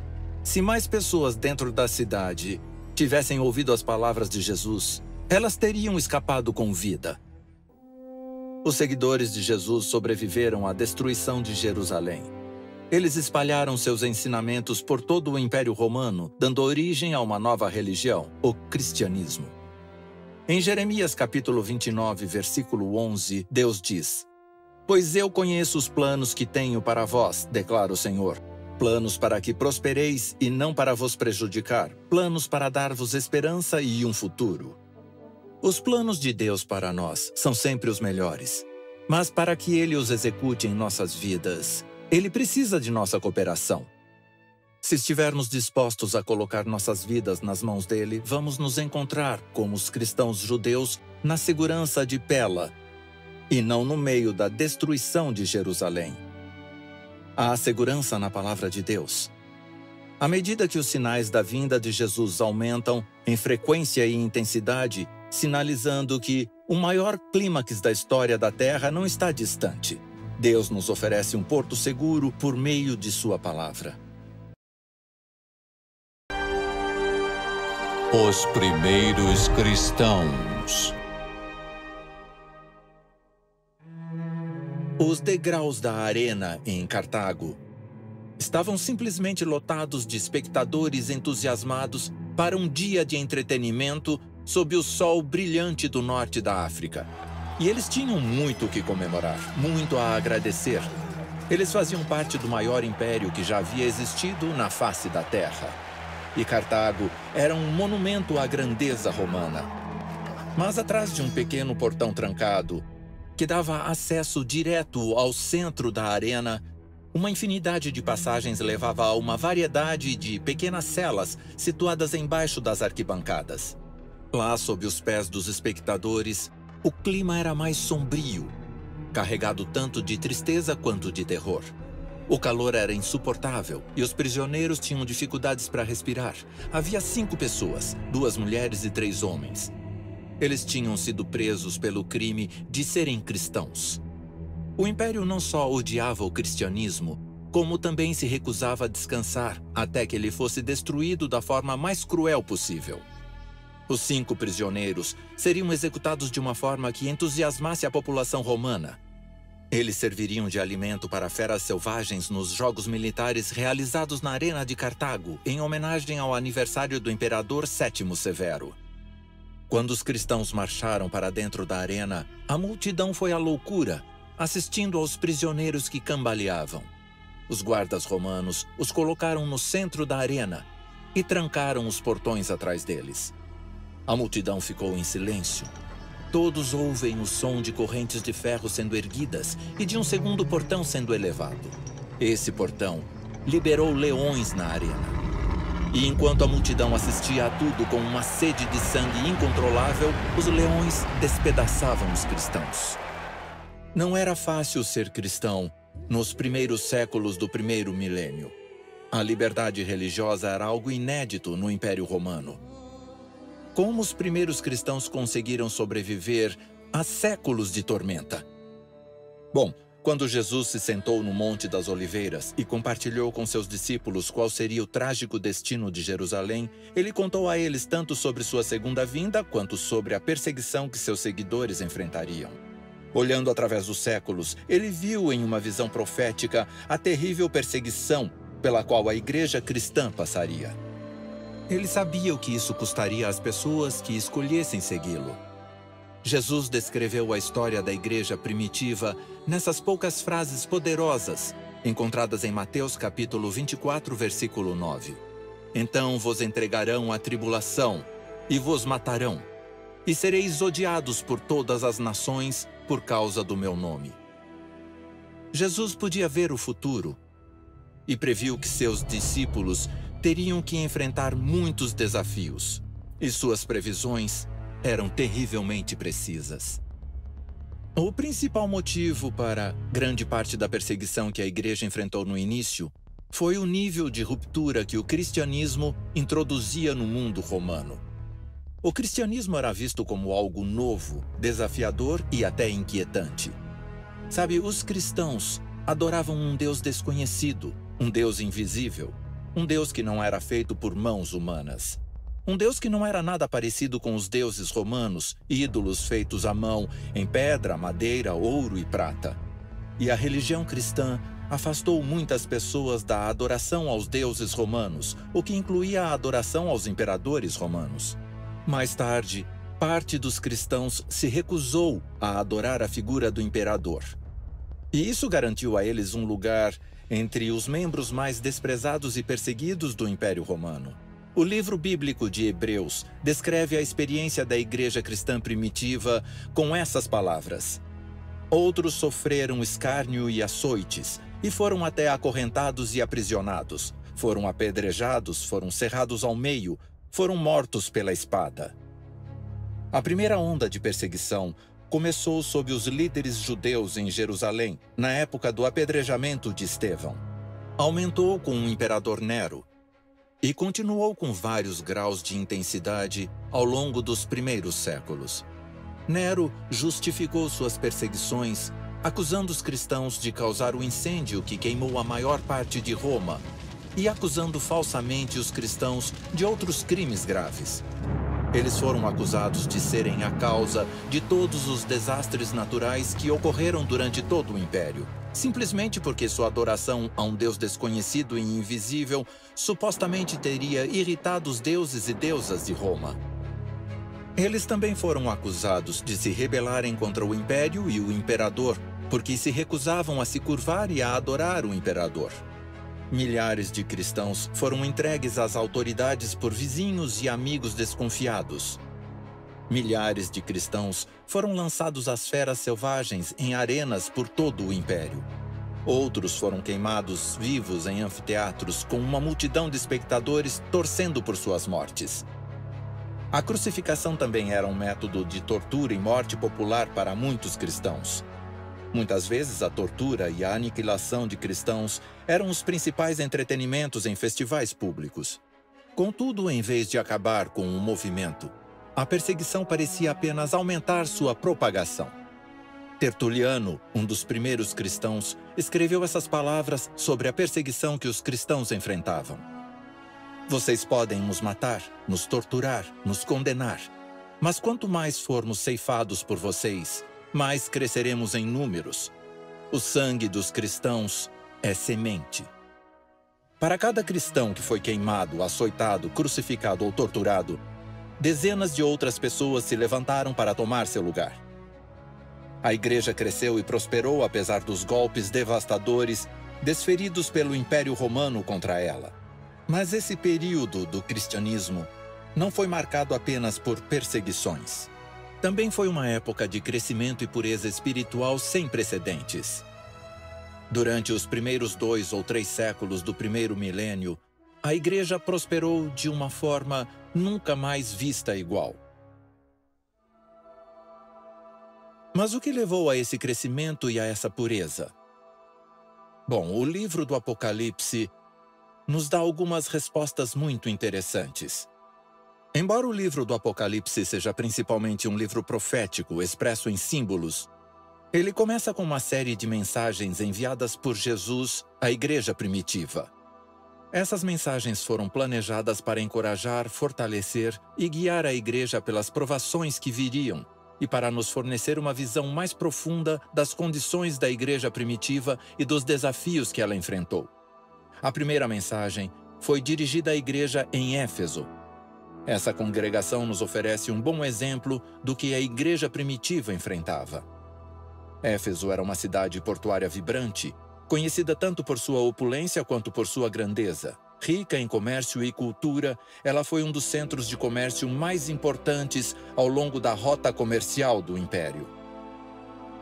Se mais pessoas dentro da cidade tivessem ouvido as palavras de Jesus, elas teriam escapado com vida. Os seguidores de Jesus sobreviveram à destruição de Jerusalém. Eles espalharam seus ensinamentos por todo o Império Romano, dando origem a uma nova religião, o cristianismo. Em Jeremias capítulo 29, versículo 11, Deus diz: "Pois eu conheço os planos que tenho para vós, declara o Senhor. Planos para que prospereis e não para vos prejudicar, planos para dar-vos esperança e um futuro." Os planos de Deus para nós são sempre os melhores, mas para que Ele os execute em nossas vidas, Ele precisa de nossa cooperação. Se estivermos dispostos a colocar nossas vidas nas mãos dele, vamos nos encontrar, como os cristãos judeus, na segurança de Pela, e não no meio da destruição de Jerusalém. Há segurança na palavra de Deus. À medida que os sinais da vinda de Jesus aumentam em frequência e intensidade, sinalizando que o maior clímax da história da Terra não está distante, Deus nos oferece um porto seguro por meio de sua palavra. Os primeiros cristãos. Os degraus da arena em Cartago estavam simplesmente lotados de espectadores entusiasmados para um dia de entretenimento sob o sol brilhante do norte da África. E eles tinham muito o que comemorar, muito a agradecer. Eles faziam parte do maior império que já havia existido na face da terra. E Cartago era um monumento à grandeza romana. Mas atrás de um pequeno portão trancado, que dava acesso direto ao centro da arena, uma infinidade de passagens levava a uma variedade de pequenas celas situadas embaixo das arquibancadas. Lá, sob os pés dos espectadores, o clima era mais sombrio, carregado tanto de tristeza quanto de terror. O calor era insuportável e os prisioneiros tinham dificuldades para respirar. Havia 5 pessoas, 2 mulheres e 3 homens. Eles tinham sido presos pelo crime de serem cristãos. O Império não só odiava o cristianismo, como também se recusava a descansar até que ele fosse destruído da forma mais cruel possível. Os 5 prisioneiros seriam executados de uma forma que entusiasmasse a população romana. Eles serviriam de alimento para feras selvagens nos jogos militares realizados na Arena de Cartago, em homenagem ao aniversário do imperador Sétimo Severo. Quando os cristãos marcharam para dentro da arena, a multidão foi à loucura, assistindo aos prisioneiros que cambaleavam. Os guardas romanos os colocaram no centro da arena e trancaram os portões atrás deles. A multidão ficou em silêncio. Todos ouvem o som de correntes de ferro sendo erguidas e de um segundo portão sendo elevado. Esse portão liberou leões na arena. E enquanto a multidão assistia a tudo com uma sede de sangue incontrolável, os leões despedaçavam os cristãos. Não era fácil ser cristão nos primeiros séculos do primeiro milênio. A liberdade religiosa era algo inédito no Império Romano. Como os primeiros cristãos conseguiram sobreviver a séculos de tormenta? Bom, quando Jesus se sentou no Monte das Oliveiras e compartilhou com seus discípulos qual seria o trágico destino de Jerusalém, ele contou a eles tanto sobre sua segunda vinda quanto sobre a perseguição que seus seguidores enfrentariam. Olhando através dos séculos, ele viu em uma visão profética a terrível perseguição pela qual a igreja cristã passaria. Ele sabia o que isso custaria às pessoas que escolhessem segui-lo. Jesus descreveu a história da igreja primitiva nessas poucas frases poderosas, encontradas em Mateus capítulo 24, versículo 9. Então vos entregarão à tribulação e vos matarão, e sereis odiados por todas as nações por causa do meu nome. Jesus podia ver o futuro e previu que seus discípulos teriam que enfrentar muitos desafios, e suas previsões eram terrivelmente precisas. O principal motivo para grande parte da perseguição que a igreja enfrentou no início foi o nível de ruptura que o cristianismo introduzia no mundo romano. O cristianismo era visto como algo novo, desafiador e até inquietante. Sabe, os cristãos adoravam um Deus desconhecido, um Deus invisível, um Deus que não era feito por mãos humanas. Um Deus que não era nada parecido com os deuses romanos, ídolos feitos à mão, em pedra, madeira, ouro e prata. E a religião cristã afastou muitas pessoas da adoração aos deuses romanos, o que incluía a adoração aos imperadores romanos. Mais tarde, parte dos cristãos se recusou a adorar a figura do imperador. E isso garantiu a eles um lugar entre os membros mais desprezados e perseguidos do Império Romano. O livro bíblico de Hebreus descreve a experiência da igreja cristã primitiva com essas palavras: outros sofreram escárnio e açoites, e foram até acorrentados e aprisionados, foram apedrejados, foram cerrados ao meio, foram mortos pela espada. A primeira onda de perseguição começou sob os líderes judeus em Jerusalém, na época do apedrejamento de Estevão. Aumentou com o imperador Nero, e continuou com vários graus de intensidade ao longo dos primeiros séculos. Nero justificou suas perseguições, acusando os cristãos de causar o incêndio que queimou a maior parte de Roma e acusando falsamente os cristãos de outros crimes graves. Eles foram acusados de serem a causa de todos os desastres naturais que ocorreram durante todo o Império, simplesmente porque sua adoração a um Deus desconhecido e invisível supostamente teria irritado os deuses e deusas de Roma. Eles também foram acusados de se rebelarem contra o Império e o Imperador, porque se recusavam a se curvar e a adorar o Imperador. Milhares de cristãos foram entregues às autoridades por vizinhos e amigos desconfiados. Milhares de cristãos foram lançados às feras selvagens em arenas por todo o Império. Outros foram queimados vivos em anfiteatros com uma multidão de espectadores torcendo por suas mortes. A crucificação também era um método de tortura e morte popular para muitos cristãos. Muitas vezes a tortura e a aniquilação de cristãos eram os principais entretenimentos em festivais públicos. Contudo, em vez de acabar com o movimento, a perseguição parecia apenas aumentar sua propagação. Tertuliano, um dos primeiros cristãos, escreveu essas palavras sobre a perseguição que os cristãos enfrentavam. Vocês podem nos matar, nos torturar, nos condenar, mas quanto mais formos ceifados por vocês, mais cresceremos em números. O sangue dos cristãos é semente. Para cada cristão que foi queimado, açoitado, crucificado ou torturado, dezenas de outras pessoas se levantaram para tomar seu lugar. A igreja cresceu e prosperou apesar dos golpes devastadores desferidos pelo Império Romano contra ela. Mas esse período do cristianismo não foi marcado apenas por perseguições. Também foi uma época de crescimento e pureza espiritual sem precedentes. Durante os primeiros 2 ou 3 séculos do primeiro milênio, a igreja prosperou de uma forma nunca mais vista igual. Mas o que levou a esse crescimento e a essa pureza? Bom, o livro do Apocalipse nos dá algumas respostas muito interessantes. Embora o livro do Apocalipse seja principalmente um livro profético expresso em símbolos, ele começa com uma série de mensagens enviadas por Jesus à igreja primitiva. Essas mensagens foram planejadas para encorajar, fortalecer e guiar a igreja pelas provações que viriam e para nos fornecer uma visão mais profunda das condições da igreja primitiva e dos desafios que ela enfrentou. A primeira mensagem foi dirigida à igreja em Éfeso. Essa congregação nos oferece um bom exemplo do que a igreja primitiva enfrentava. Éfeso era uma cidade portuária vibrante, conhecida tanto por sua opulência quanto por sua grandeza. Rica em comércio e cultura, ela foi um dos centros de comércio mais importantes ao longo da rota comercial do Império.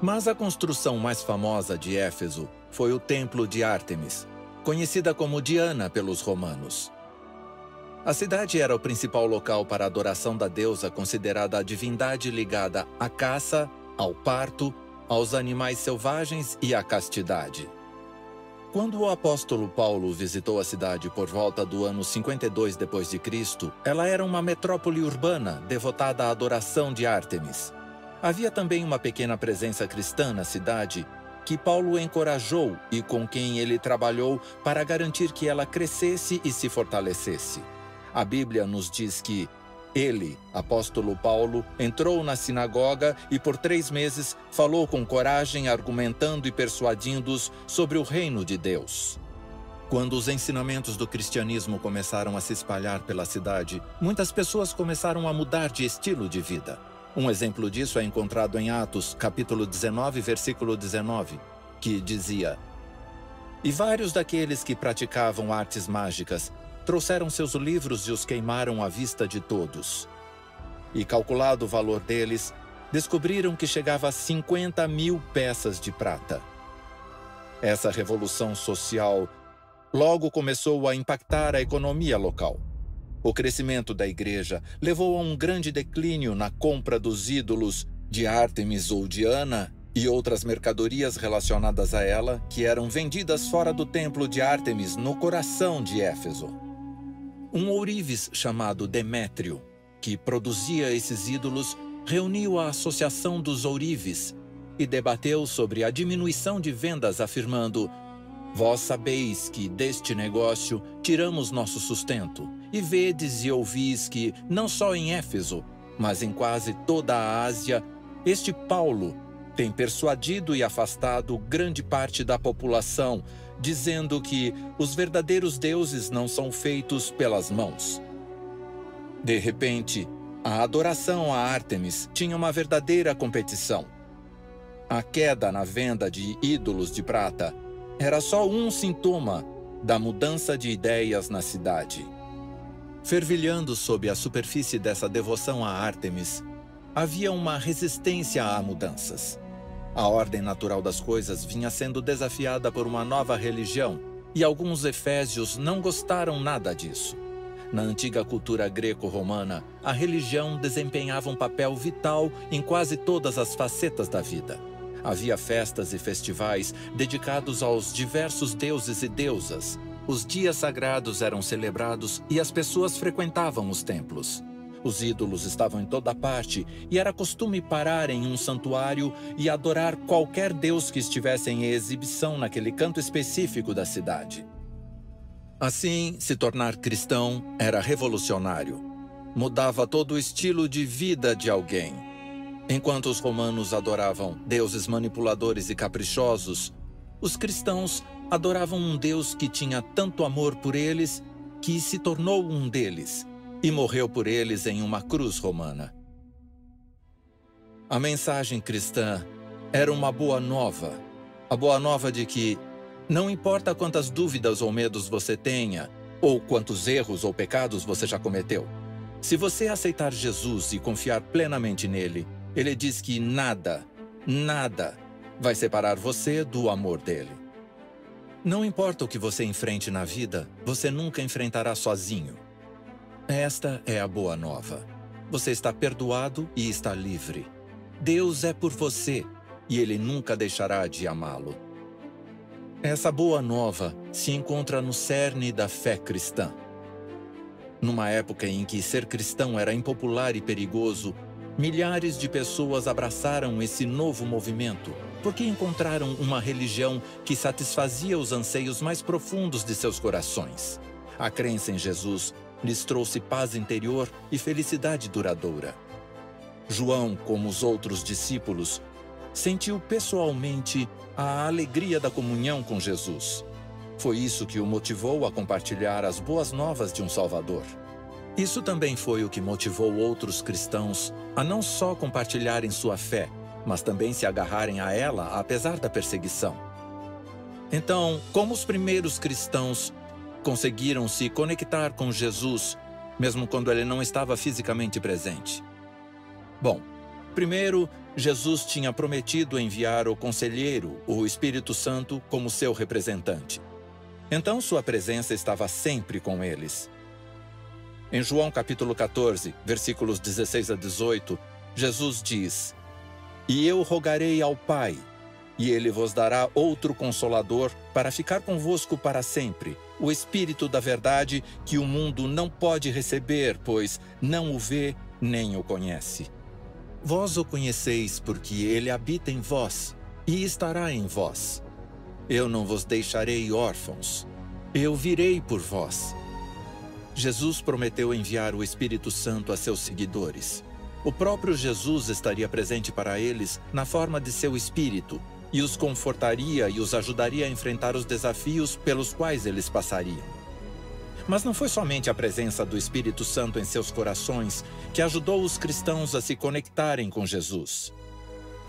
Mas a construção mais famosa de Éfeso foi o Templo de Ártemis, conhecida como Diana pelos romanos. A cidade era o principal local para a adoração da deusa considerada a divindade ligada à caça, ao parto, aos animais selvagens e à castidade. Quando o apóstolo Paulo visitou a cidade por volta do ano 52 d.C., ela era uma metrópole urbana devotada à adoração de Ártemis. Havia também uma pequena presença cristã na cidade que Paulo encorajou e com quem ele trabalhou para garantir que ela crescesse e se fortalecesse. A Bíblia nos diz que ele, apóstolo Paulo, entrou na sinagoga e por 3 meses falou com coragem, argumentando e persuadindo-os sobre o reino de Deus. Quando os ensinamentos do cristianismo começaram a se espalhar pela cidade, muitas pessoas começaram a mudar de estilo de vida. Um exemplo disso é encontrado em Atos, capítulo 19, versículo 19, que dizia: "E vários daqueles que praticavam artes mágicas trouxeram seus livros e os queimaram à vista de todos. E calculado o valor deles, descobriram que chegava a 50.000 peças de prata." Essa revolução social logo começou a impactar a economia local. O crescimento da igreja levou a um grande declínio na compra dos ídolos de Ártemis ou Diana e outras mercadorias relacionadas a ela que eram vendidas fora do templo de Ártemis no coração de Éfeso. Um ourives chamado Demétrio, que produzia esses ídolos, reuniu a Associação dos Ourives e debateu sobre a diminuição de vendas, afirmando: vós sabeis que deste negócio tiramos nosso sustento, e vedes e ouvis que, não só em Éfeso, mas em quase toda a Ásia, este Paulo tem persuadido e afastado grande parte da população, dizendo que os verdadeiros deuses não são feitos pelas mãos. De repente, a adoração a Ártemis tinha uma verdadeira competição. A queda na venda de ídolos de prata era só um sintoma da mudança de ideias na cidade. Fervilhando sob a superfície dessa devoção a Ártemis, havia uma resistência a mudanças. A ordem natural das coisas vinha sendo desafiada por uma nova religião, e alguns efésios não gostaram nada disso. Na antiga cultura greco-romana, a religião desempenhava um papel vital em quase todas as facetas da vida. Havia festas e festivais dedicados aos diversos deuses e deusas. Os dias sagrados eram celebrados e as pessoas frequentavam os templos. Os ídolos estavam em toda parte e era costume parar em um santuário e adorar qualquer deus que estivesse em exibição naquele canto específico da cidade. Assim, se tornar cristão era revolucionário. Mudava todo o estilo de vida de alguém. Enquanto os romanos adoravam deuses manipuladores e caprichosos, os cristãos adoravam um Deus que tinha tanto amor por eles que se tornou um deles e morreu por eles em uma cruz romana. A mensagem cristã era uma boa nova. A boa nova de que não importa quantas dúvidas ou medos você tenha, ou quantos erros ou pecados você já cometeu. Se você aceitar Jesus e confiar plenamente nele, ele diz que nada vai separar você do amor dele. Não importa o que você enfrente na vida, você nunca enfrentará sozinho. Esta é a boa nova. Você está perdoado e está livre. Deus é por você e ele nunca deixará de amá-lo. Essa boa nova se encontra no cerne da fé cristã. Numa época em que ser cristão era impopular e perigoso, milhares de pessoas abraçaram esse novo movimento porque encontraram uma religião que satisfazia os anseios mais profundos de seus corações. A crença em Jesus lhes trouxe paz interior e felicidade duradoura. João, como os outros discípulos, sentiu pessoalmente a alegria da comunhão com Jesus. Foi isso que o motivou a compartilhar as boas novas de um Salvador. Isso também foi o que motivou outros cristãos a não só compartilharem sua fé, mas também se agarrarem a ela apesar da perseguição. Então, como os primeiros cristãos conseguiram se conectar com Jesus, mesmo quando ele não estava fisicamente presente? Bom, primeiro, Jesus tinha prometido enviar o Conselheiro, o Espírito Santo, como seu representante. Então sua presença estava sempre com eles. Em João capítulo 14, versículos 16 a 18, Jesus diz: "E eu rogarei ao Pai, e ele vos dará outro Consolador para ficar convosco para sempre, o Espírito da verdade que o mundo não pode receber, pois não o vê nem o conhece. Vós o conheceis porque ele habita em vós e estará em vós. Eu não vos deixarei órfãos, eu virei por vós." Jesus prometeu enviar o Espírito Santo a seus seguidores. O próprio Jesus estaria presente para eles na forma de seu Espírito e os confortaria e os ajudaria a enfrentar os desafios pelos quais eles passariam. Mas não foi somente a presença do Espírito Santo em seus corações que ajudou os cristãos a se conectarem com Jesus.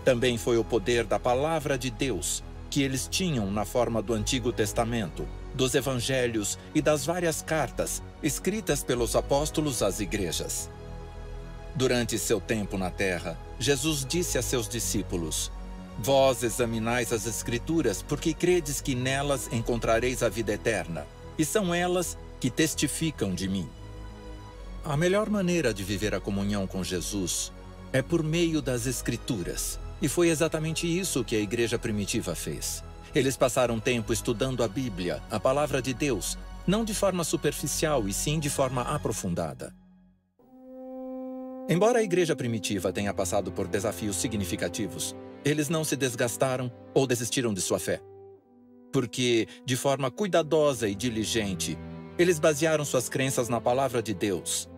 Também foi o poder da Palavra de Deus que eles tinham na forma do Antigo Testamento, dos Evangelhos e das várias cartas escritas pelos apóstolos às igrejas. Durante seu tempo na terra, Jesus disse a seus discípulos: "Vós examinais as Escrituras, porque credes que nelas encontrareis a vida eterna, e são elas que testificam de mim." A melhor maneira de viver a comunhão com Jesus é por meio das Escrituras, e foi exatamente isso que a igreja primitiva fez. Eles passaram tempo estudando a Bíblia, a Palavra de Deus, não de forma superficial, e sim de forma aprofundada. Embora a igreja primitiva tenha passado por desafios significativos, eles não se desgastaram ou desistiram de sua fé. Porque, de forma cuidadosa e diligente, eles basearam suas crenças na palavra de Deus.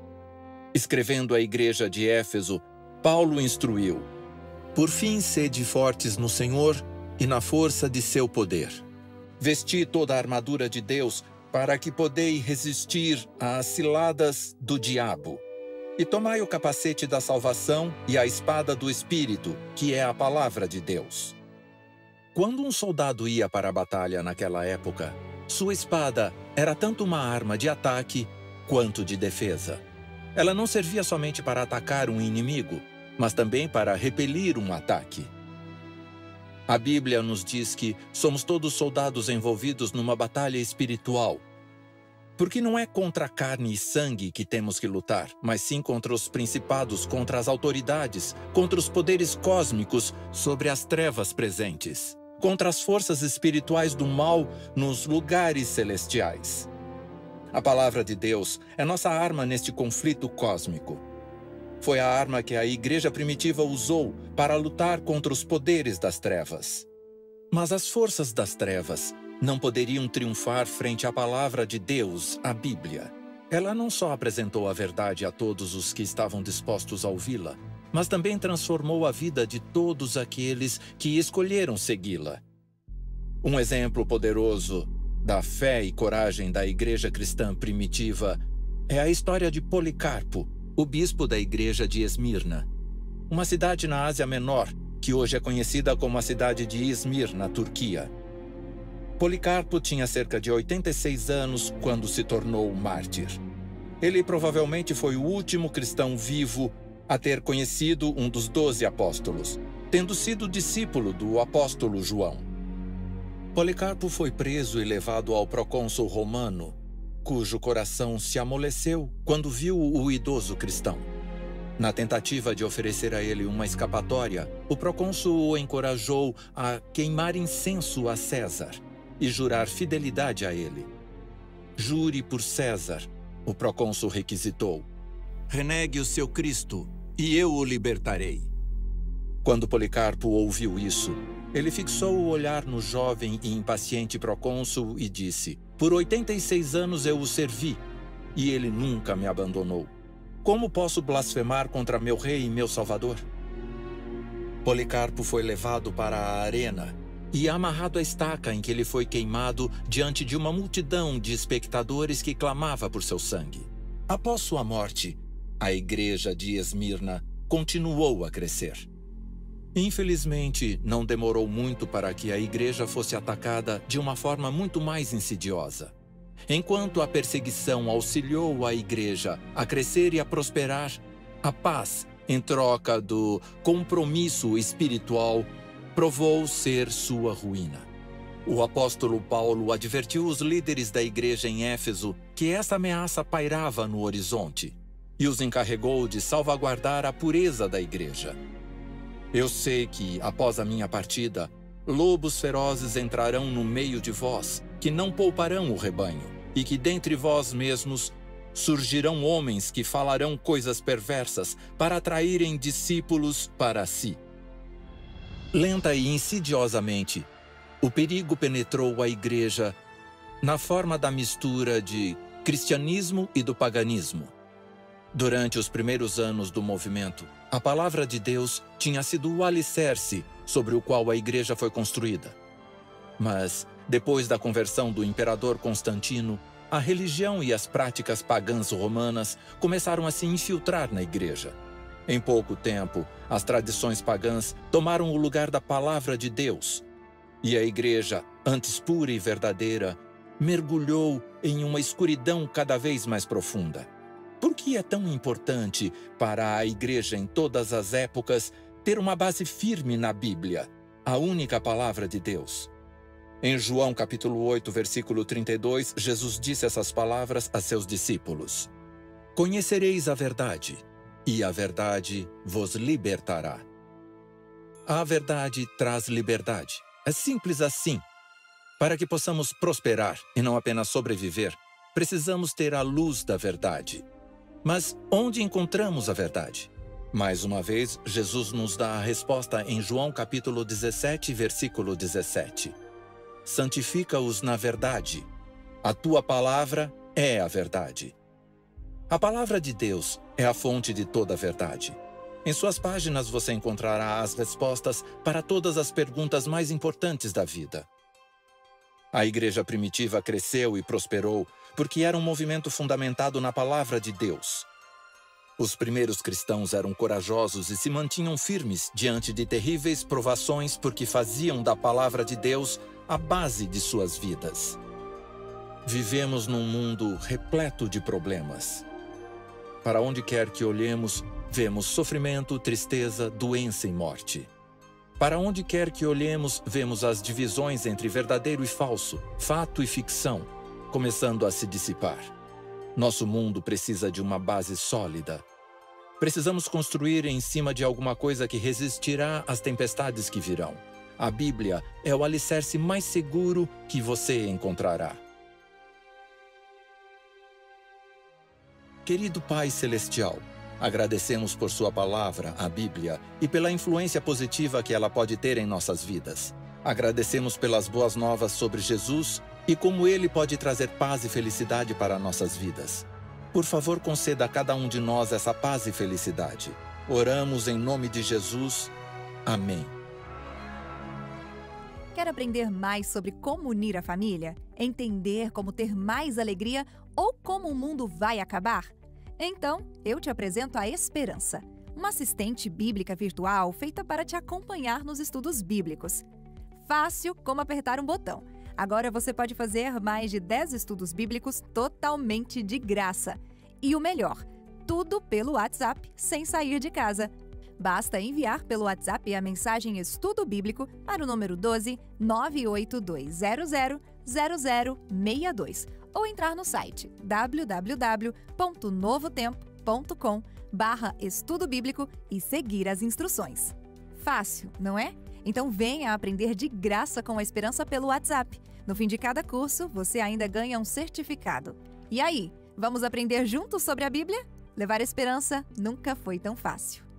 Escrevendo à igreja de Éfeso, Paulo instruiu: "Por fim, sede fortes no Senhor e na força de seu poder. Vesti toda a armadura de Deus para que podeis resistir às ciladas do diabo. E tomai o capacete da salvação e a espada do Espírito, que é a palavra de Deus." Quando um soldado ia para a batalha naquela época, sua espada era tanto uma arma de ataque quanto de defesa. Ela não servia somente para atacar um inimigo, mas também para repelir um ataque. A Bíblia nos diz que somos todos soldados envolvidos numa batalha espiritual. Porque não é contra carne e sangue que temos que lutar, mas sim contra os principados, contra as autoridades, contra os poderes cósmicos sobre as trevas presentes, contra as forças espirituais do mal nos lugares celestiais. A palavra de Deus é nossa arma neste conflito cósmico. Foi a arma que a igreja primitiva usou para lutar contra os poderes das trevas. Mas as forças das trevas não poderiam triunfar frente à palavra de Deus, a Bíblia. Ela não só apresentou a verdade a todos os que estavam dispostos a ouvi-la, mas também transformou a vida de todos aqueles que escolheram segui-la. Um exemplo poderoso da fé e coragem da igreja cristã primitiva é a história de Policarpo, o bispo da igreja de Esmirna, uma cidade na Ásia Menor, que hoje é conhecida como a cidade de Izmir, na Turquia. Policarpo tinha cerca de 86 anos quando se tornou mártir. Ele provavelmente foi o último cristão vivo a ter conhecido um dos 12 apóstolos, tendo sido discípulo do apóstolo João. Policarpo foi preso e levado ao procônsul romano, cujo coração se amoleceu quando viu o idoso cristão. Na tentativa de oferecer a ele uma escapatória, o procônsul o encorajou a queimar incenso a César e jurar fidelidade a ele. "Jure por César", o procônsul requisitou. "Renegue o seu Cristo, e eu o libertarei." Quando Policarpo ouviu isso, ele fixou o olhar no jovem e impaciente procônsul e disse: "Por 86 anos eu o servi, e ele nunca me abandonou. Como posso blasfemar contra meu rei e meu salvador?" Policarpo foi levado para a arena e amarrado à estaca em que ele foi queimado diante de uma multidão de espectadores que clamava por seu sangue. Após sua morte, a igreja de Esmirna continuou a crescer. Infelizmente, não demorou muito para que a igreja fosse atacada de uma forma muito mais insidiosa. Enquanto a perseguição auxiliou a igreja a crescer e a prosperar, a paz, em troca do compromisso espiritual, provou ser sua ruína. O apóstolo Paulo advertiu os líderes da igreja em Éfeso que essa ameaça pairava no horizonte e os encarregou de salvaguardar a pureza da igreja. "Eu sei que, após a minha partida, lobos ferozes entrarão no meio de vós, que não pouparão o rebanho, e que dentre vós mesmos surgirão homens que falarão coisas perversas para atraírem discípulos para si." Lenta e insidiosamente, o perigo penetrou a igreja na forma da mistura de cristianismo e do paganismo. Durante os primeiros anos do movimento, a palavra de Deus tinha sido o alicerce sobre o qual a igreja foi construída. Mas, depois da conversão do imperador Constantino, a religião e as práticas pagãs romanas começaram a se infiltrar na igreja. Em pouco tempo, as tradições pagãs tomaram o lugar da palavra de Deus, e a igreja, antes pura e verdadeira, mergulhou em uma escuridão cada vez mais profunda. Por que é tão importante para a igreja em todas as épocas ter uma base firme na Bíblia, a única palavra de Deus? Em João capítulo 8, versículo 32, Jesus disse essas palavras a seus discípulos: "Conhecereis a verdade, e a verdade vos libertará." A verdade traz liberdade. É simples assim. Para que possamos prosperar e não apenas sobreviver, precisamos ter a luz da verdade. Mas onde encontramos a verdade? Mais uma vez, Jesus nos dá a resposta em João capítulo 17, versículo 17. Santifica-os na verdade. A tua palavra é a verdade. A palavra de Deus é a fonte de toda a verdade. Em suas páginas você encontrará as respostas para todas as perguntas mais importantes da vida. A igreja primitiva cresceu e prosperou porque era um movimento fundamentado na palavra de Deus. Os primeiros cristãos eram corajosos e se mantinham firmes diante de terríveis provações porque faziam da palavra de Deus a base de suas vidas. Vivemos num mundo repleto de problemas. Para onde quer que olhemos, vemos sofrimento, tristeza, doença e morte. Para onde quer que olhemos, vemos as divisões entre verdadeiro e falso, fato e ficção, começando a se dissipar. Nosso mundo precisa de uma base sólida. Precisamos construir em cima de alguma coisa que resistirá às tempestades que virão. A Bíblia é o alicerce mais seguro que você encontrará. Querido Pai Celestial, agradecemos por sua palavra, a Bíblia, e pela influência positiva que ela pode ter em nossas vidas. Agradecemos pelas boas novas sobre Jesus e como ele pode trazer paz e felicidade para nossas vidas. Por favor, conceda a cada um de nós essa paz e felicidade. Oramos em nome de Jesus. Amém. Quer aprender mais sobre como unir a família? Entender como ter mais alegria ou como o mundo vai acabar? Então, eu te apresento a Esperança, uma assistente bíblica virtual feita para te acompanhar nos estudos bíblicos. Fácil como apertar um botão. Agora você pode fazer mais de 10 estudos bíblicos totalmente de graça. E o melhor, tudo pelo WhatsApp, sem sair de casa. Basta enviar pelo WhatsApp a mensagem Estudo Bíblico para o número 12 98200 0062 ou entrar no site www.novotempo.com/estudo bíblico e seguir as instruções. Fácil, não é? Então venha aprender de graça com a Esperança pelo WhatsApp. No fim de cada curso, você ainda ganha um certificado. E aí, vamos aprender juntos sobre a Bíblia? Levar esperança nunca foi tão fácil.